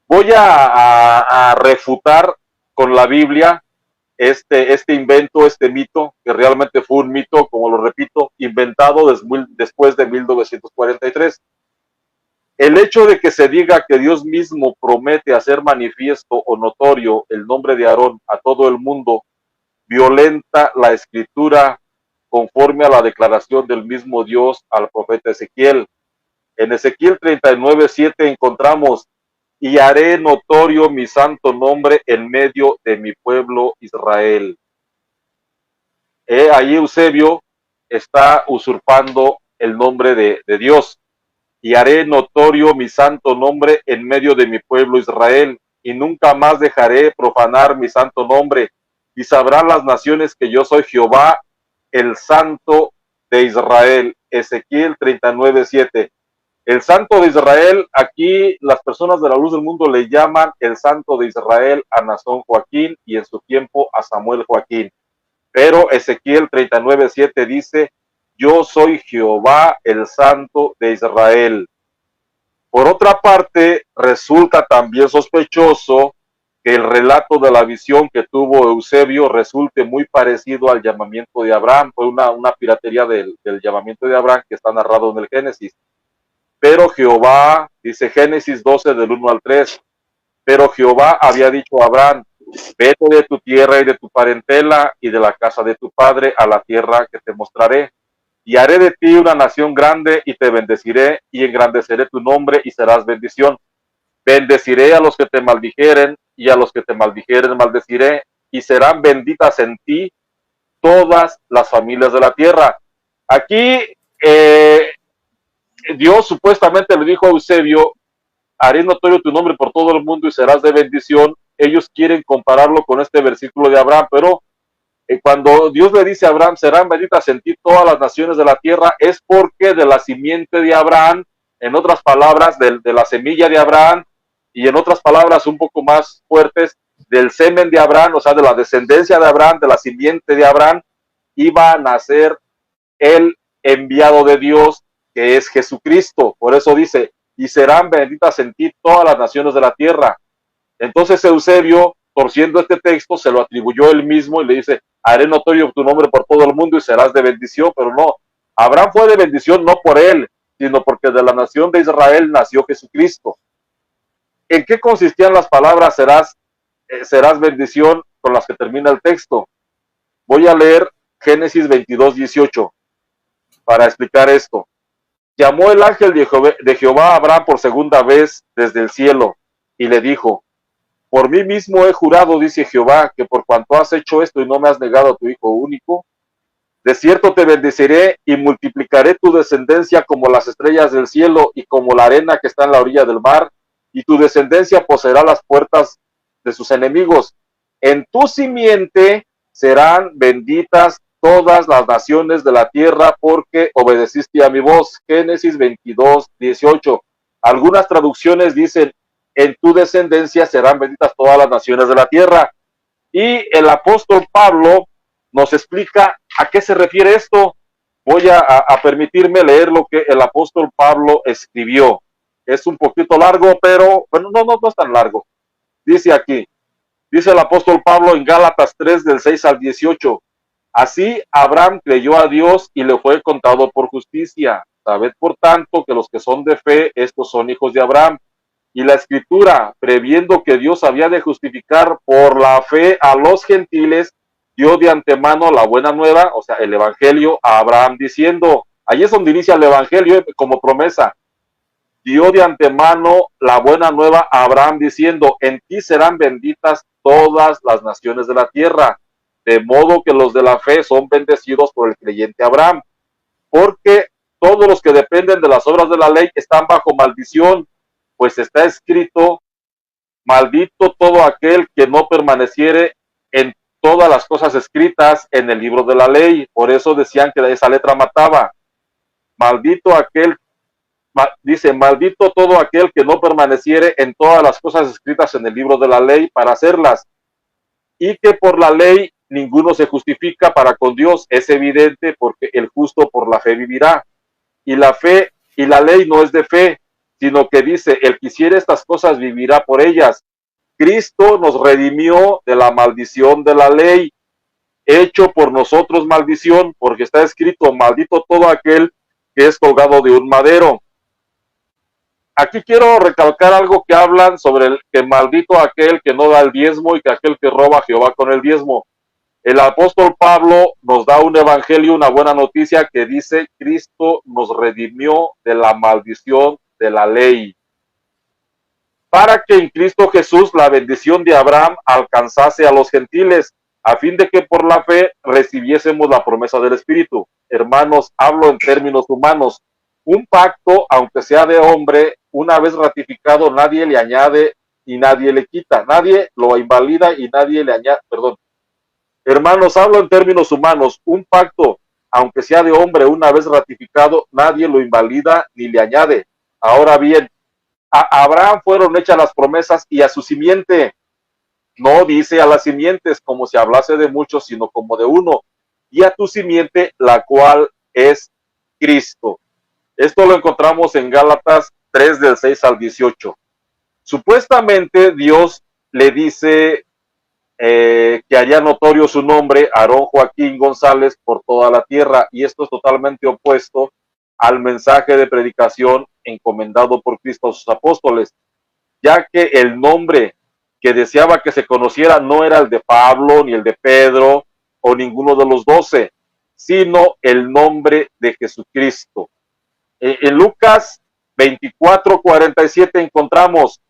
Voy a refutar con la Biblia este invento, este mito, que realmente fue un mito, como lo repito, inventado después de 1943. El hecho de que se diga que Dios mismo promete hacer manifiesto o notorio el nombre de Aarón a todo el mundo, violenta la escritura conforme a la declaración del mismo Dios al profeta Ezequiel. En Ezequiel 39:7 encontramos, y haré notorio mi santo nombre en medio de mi pueblo Israel. Ahí Eusebio está usurpando el nombre de Dios. Y haré notorio mi santo nombre en medio de mi pueblo Israel, y nunca más dejaré profanar mi santo nombre, y sabrán las naciones que yo soy Jehová, el Santo de Israel. Ezequiel 39:7. El Santo de Israel, aquí las personas de La Luz del Mundo le llaman el Santo de Israel a Nazón Joaquín y en su tiempo a Samuel Joaquín. Pero Ezequiel 39:7 dice, yo soy Jehová, el Santo de Israel. Por otra parte, resulta también sospechoso que el relato de la visión que tuvo Eusebio resulte muy parecido al llamamiento de Abraham. Fue una piratería del llamamiento de Abraham que está narrado en el Génesis. Pero Jehová, dice Génesis 12 del 1 al 3, pero Jehová había dicho a Abraham, vete de tu tierra y de tu parentela y de la casa de tu padre a la tierra que te mostraré. Y haré de ti una nación grande y te bendeciré y engrandeceré tu nombre y serás bendición. Bendeciré a los que te maldijeren y a los que te maldijeren maldeciré y serán benditas en ti todas las familias de la tierra. Aquí Dios supuestamente le dijo a Eusebio, haré notorio tu nombre por todo el mundo y serás de bendición. Ellos quieren compararlo con este versículo de Abraham, pero cuando Dios le dice a Abraham, serán benditas en ti todas las naciones de la tierra, es porque de la simiente de Abraham, en otras palabras, de la semilla de Abraham, y en otras palabras un poco más fuertes, del semen de Abraham, o sea, de la descendencia de Abraham, de la simiente de Abraham, iba a nacer el enviado de Dios, que es Jesucristo. Por eso dice, y serán benditas en ti todas las naciones de la tierra. Entonces Eusebio, torciendo este texto, se lo atribuyó él mismo y le dice, haré notorio tu nombre por todo el mundo y serás de bendición, pero no, Abraham fue de bendición no por él, sino porque de la nación de Israel nació Jesucristo. ¿En qué consistían las palabras serás bendición con las que termina el texto? Voy a leer Génesis 22:18. para explicar esto. Llamó el ángel de Jehová a Abraham por segunda vez desde el cielo y le dijo: por mí mismo he jurado, dice Jehová, que por cuanto has hecho esto y no me has negado a tu hijo único, de cierto te bendeciré y multiplicaré tu descendencia como las estrellas del cielo y como la arena que está en la orilla del mar, y tu descendencia poseerá las puertas de sus enemigos. En tu simiente serán benditas todas las naciones de la tierra, porque obedeciste a mi voz. Génesis 22:18. Algunas traducciones dicen: en tu descendencia serán benditas todas las naciones de la tierra. Y el apóstol Pablo nos explica a qué se refiere esto. Voy a permitirme leer lo que el apóstol Pablo escribió. Es un poquito largo, pero bueno, no es tan largo. Dice aquí, dice el apóstol Pablo en Gálatas 3, del 6 al 18. Así Abraham creyó a Dios y le fue contado por justicia. Sabed por tanto que los que son de fe, estos son hijos de Abraham. Y la escritura, previendo que Dios había de justificar por la fe a los gentiles, dio de antemano la buena nueva, o sea, el evangelio, a Abraham, diciendo, ahí es donde inicia el evangelio como promesa, dio de antemano la buena nueva a Abraham, diciendo, en ti serán benditas todas las naciones de la tierra, de modo que los de la fe son bendecidos por el creyente Abraham, porque todos los que dependen de las obras de la ley están bajo maldición, pues está escrito, maldito todo aquel que no permaneciere en todas las cosas escritas en el libro de la ley. Por eso decían que esa letra mataba. Maldito aquel, dice, maldito todo aquel que no permaneciere en todas las cosas escritas en el libro de la ley para hacerlas. Y que por la ley ninguno se justifica para con Dios. Es evidente, porque el justo por la fe vivirá. Y la fe y la ley no es de fe, sino que dice, el que hiciere estas cosas vivirá por ellas. Cristo nos redimió de la maldición de la ley, hecho por nosotros maldición, porque está escrito, maldito todo aquel que es colgado de un madero. Aquí quiero recalcar algo que hablan sobre el que maldito aquel que no da el diezmo y que aquel que roba a Jehová con el diezmo. El apóstol Pablo nos da un evangelio, una buena noticia que dice, Cristo nos redimió de la maldición de la ley, para que en Cristo Jesús la bendición de Abraham alcanzase a los gentiles, a fin de que por la fe recibiésemos la promesa del Espíritu. Hermanos, hablo en términos humanos. Un pacto, aunque sea de hombre, una vez ratificado, nadie le añade y nadie le quita. Nadie lo invalida y nadie le añade, perdón. Hermanos, hablo en términos humanos. Un pacto, aunque sea de hombre, una vez ratificado, nadie lo invalida ni le añade. Ahora bien, a Abraham fueron hechas las promesas y a su simiente. No dice a las simientes como si hablase de muchos, sino como de uno. Y a tu simiente, la cual es Cristo. Esto lo encontramos en Gálatas 3, del 6 al 18. Supuestamente Dios le dice que haría notorio su nombre, Aarón Joaquín González, por toda la tierra. Y esto es totalmente opuesto al mensaje de predicación encomendado por Cristo a sus apóstoles, ya que el nombre que deseaba que se conociera no era el de Pablo, ni el de Pedro, o ninguno de los 12, sino el nombre de Jesucristo. En Lucas 24:47 encontramos,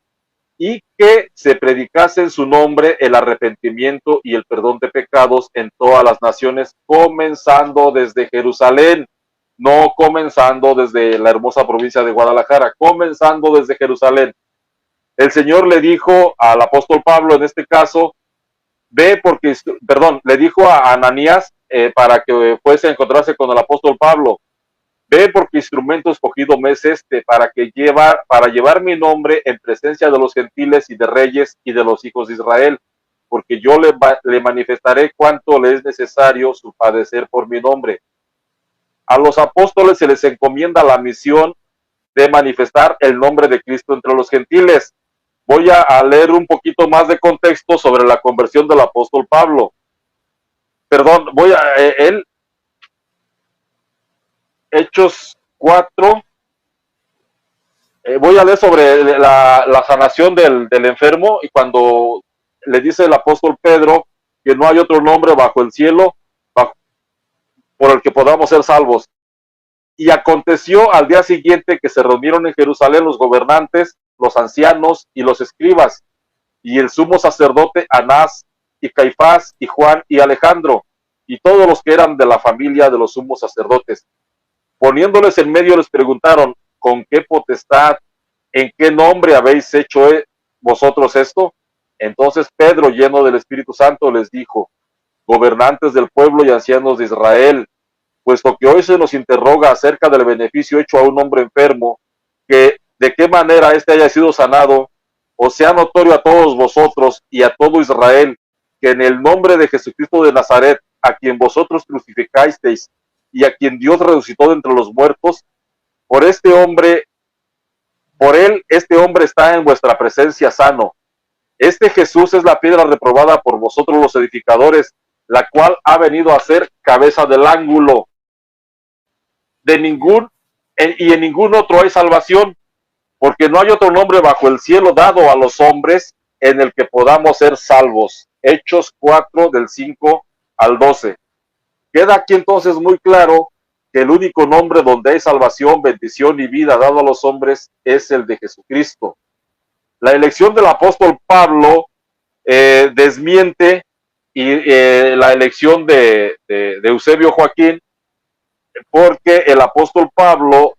y que se predicase en su nombre el arrepentimiento y el perdón de pecados en todas las naciones, comenzando desde Jerusalén. No comenzando desde la hermosa provincia de Guadalajara, comenzando desde Jerusalén. El Señor le dijo al apóstol Pablo, en este caso, le dijo a Ananías para que fuese a encontrarse con el apóstol Pablo, ve porque instrumento escogido me es este, para llevar mi nombre en presencia de los gentiles y de reyes y de los hijos de Israel, porque yo le manifestaré cuánto le es necesario su padecer por mi nombre. A los apóstoles se les encomienda la misión de manifestar el nombre de Cristo entre los gentiles. Voy a leer un poquito más de contexto sobre la conversión del apóstol Pablo. Perdón, Hechos 4. Voy a leer sobre la sanación del enfermo, y cuando le dice el apóstol Pedro que no hay otro nombre bajo el cielo por el que podamos ser salvos. Y aconteció al día siguiente que se reunieron en Jerusalén los gobernantes, los ancianos y los escribas, y el sumo sacerdote Anás, y Caifás, y Juan, y Alejandro, y todos los que eran de la familia de los sumos sacerdotes. Poniéndoles en medio les preguntaron, ¿con qué potestad, en qué nombre habéis hecho vosotros esto? Entonces Pedro, lleno del Espíritu Santo, les dijo, gobernantes del pueblo y ancianos de Israel, puesto que hoy se nos interroga acerca del beneficio hecho a un hombre enfermo, que de qué manera éste haya sido sanado, o sea notorio a todos vosotros y a todo Israel, que en el nombre de Jesucristo de Nazaret, a quien vosotros crucificasteis y a quien Dios resucitó de entre los muertos, por él este hombre está en vuestra presencia sano. Este Jesús es la piedra reprobada por vosotros los edificadores, la cual ha venido a ser cabeza del ángulo. En ningún otro hay salvación, porque no hay otro nombre bajo el cielo dado a los hombres en el que podamos ser salvos. Hechos 4, del 5 al 12. Queda aquí entonces muy claro que el único nombre donde hay salvación, bendición y vida dado a los hombres es el de Jesucristo. La elección del apóstol Pablo desmiente la elección de Eusebio Joaquín, porque el apóstol Pablo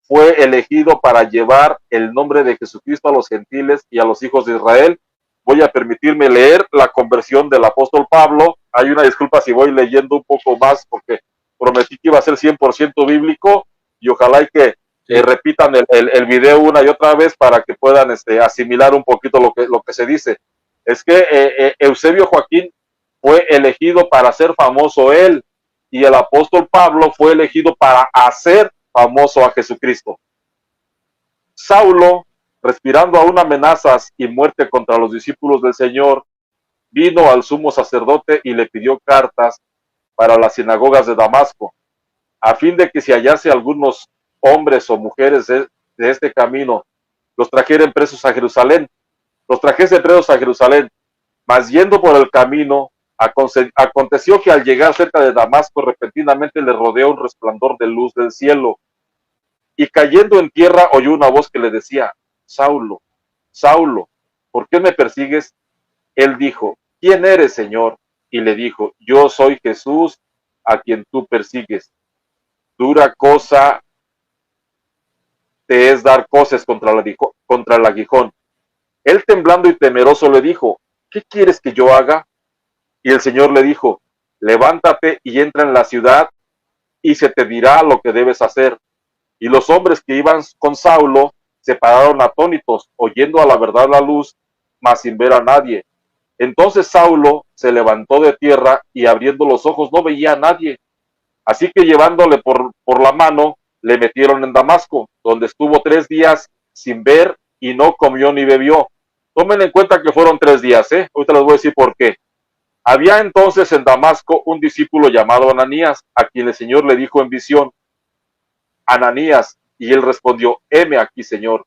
fue elegido para llevar el nombre de Jesucristo a los gentiles y a los hijos de Israel. Voy a permitirme leer la conversión del apóstol Pablo. Hay una disculpa si voy leyendo un poco más, porque prometí que iba a ser 100% bíblico, y ojalá que repitan el video una y otra vez para que puedan asimilar un poquito lo que se dice. Es que Eusebio Joaquín fue elegido para ser famoso él, y el apóstol Pablo fue elegido para hacer famoso a Jesucristo. Saulo, respirando aún amenazas y muerte contra los discípulos del Señor, vino al sumo sacerdote y le pidió cartas para las sinagogas de Damasco, a fin de que si hallase algunos hombres o mujeres de este camino, los trajesen presos a Jerusalén. Mas yendo por el camino, aconteció que al llegar cerca de Damasco, repentinamente le rodeó un resplandor de luz del cielo, y cayendo en tierra oyó una voz que le decía, Saulo, Saulo, ¿por qué me persigues? Él dijo, ¿quién eres, Señor? Y le dijo, yo soy Jesús, a quien tú persigues. Dura cosa te es dar coces contra el aguijón. Él, temblando y temeroso, le dijo, ¿qué quieres que yo haga? Y el Señor le dijo, levántate y entra en la ciudad, y se te dirá lo que debes hacer. Y los hombres que iban con Saulo se pararon atónitos, oyendo a la verdad la luz, mas sin ver a nadie. Entonces Saulo se levantó de tierra, y abriendo los ojos no veía a nadie. Así que llevándole por la mano, le metieron en Damasco, donde estuvo 3 días sin ver, y no comió ni bebió. Tomen en cuenta que fueron 3 días, ahorita les voy a decir por qué. Había entonces en Damasco un discípulo llamado Ananías, a quien el Señor le dijo en visión, Ananías, y él respondió, heme aquí, Señor.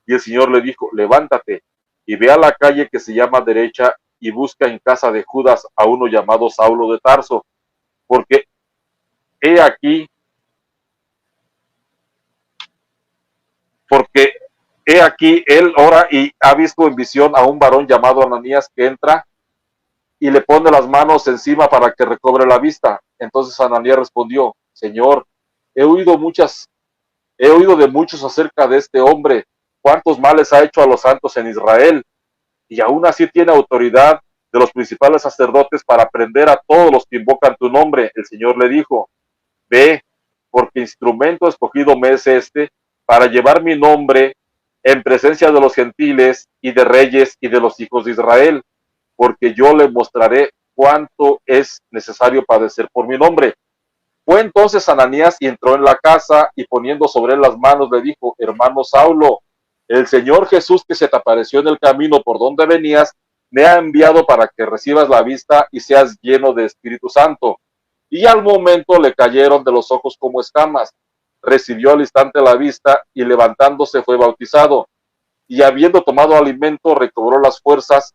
Y el Señor le dijo, levántate, y ve a la calle que se llama Derecha, y busca en casa de Judas a uno llamado Saulo de Tarso, porque he aquí él ora y ha visto en visión a un varón llamado Ananías que entra y le pone las manos encima para que recobre la vista. Entonces Ananías respondió, Señor, he oído de muchos acerca de este hombre, cuántos males ha hecho a los santos en Israel, y aún así tiene autoridad de los principales sacerdotes para prender a todos los que invocan tu nombre. El Señor le dijo, ve, porque instrumento escogido me es este, para llevar mi nombre en presencia de los gentiles y de reyes y de los hijos de Israel, porque yo le mostraré cuánto es necesario padecer por mi nombre. Fue entonces Ananías y entró en la casa, y poniendo sobre él las manos le dijo, hermano Saulo, el Señor Jesús que se te apareció en el camino por donde venías, me ha enviado para que recibas la vista y seas lleno de Espíritu Santo. Y al momento le cayeron de los ojos como escamas. Recibió al instante la vista, y levantándose fue bautizado. Y habiendo tomado alimento, recobró las fuerzas,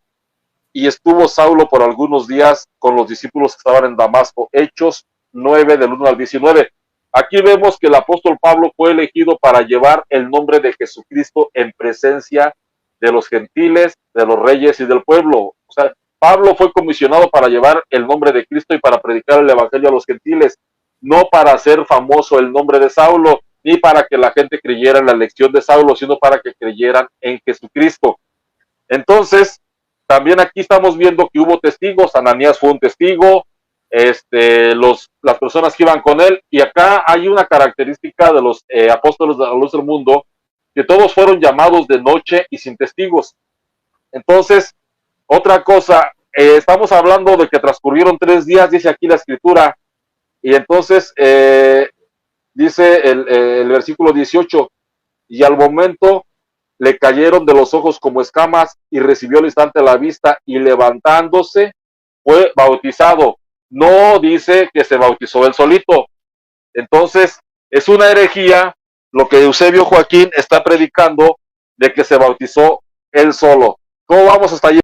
y estuvo Saulo por algunos días con los discípulos que estaban en Damasco. Hechos 9, del 1 al 19. Aquí vemos que el apóstol Pablo fue elegido para llevar el nombre de Jesucristo en presencia de los gentiles, de los reyes y del pueblo. O sea, Pablo fue comisionado para llevar el nombre de Cristo y para predicar el evangelio a los gentiles, no para hacer famoso el nombre de Saulo, ni para que la gente creyera en la elección de Saulo, sino para que creyeran en Jesucristo. Entonces, también aquí estamos viendo que hubo testigos. Ananías fue un testigo, las personas que iban con él, y acá hay una característica de los apóstoles de la luz del mundo, que todos fueron llamados de noche y sin testigos. Entonces, otra cosa, estamos hablando de que transcurrieron 3 días, dice aquí la escritura, y entonces dice el versículo 18, y al momento le cayeron de los ojos como escamas y recibió al instante la vista y levantándose fue bautizado. No dice que se bautizó él solito. Entonces es una herejía lo que Eusebio Joaquín está predicando de que se bautizó él solo. ¿Cómo vamos hasta allí?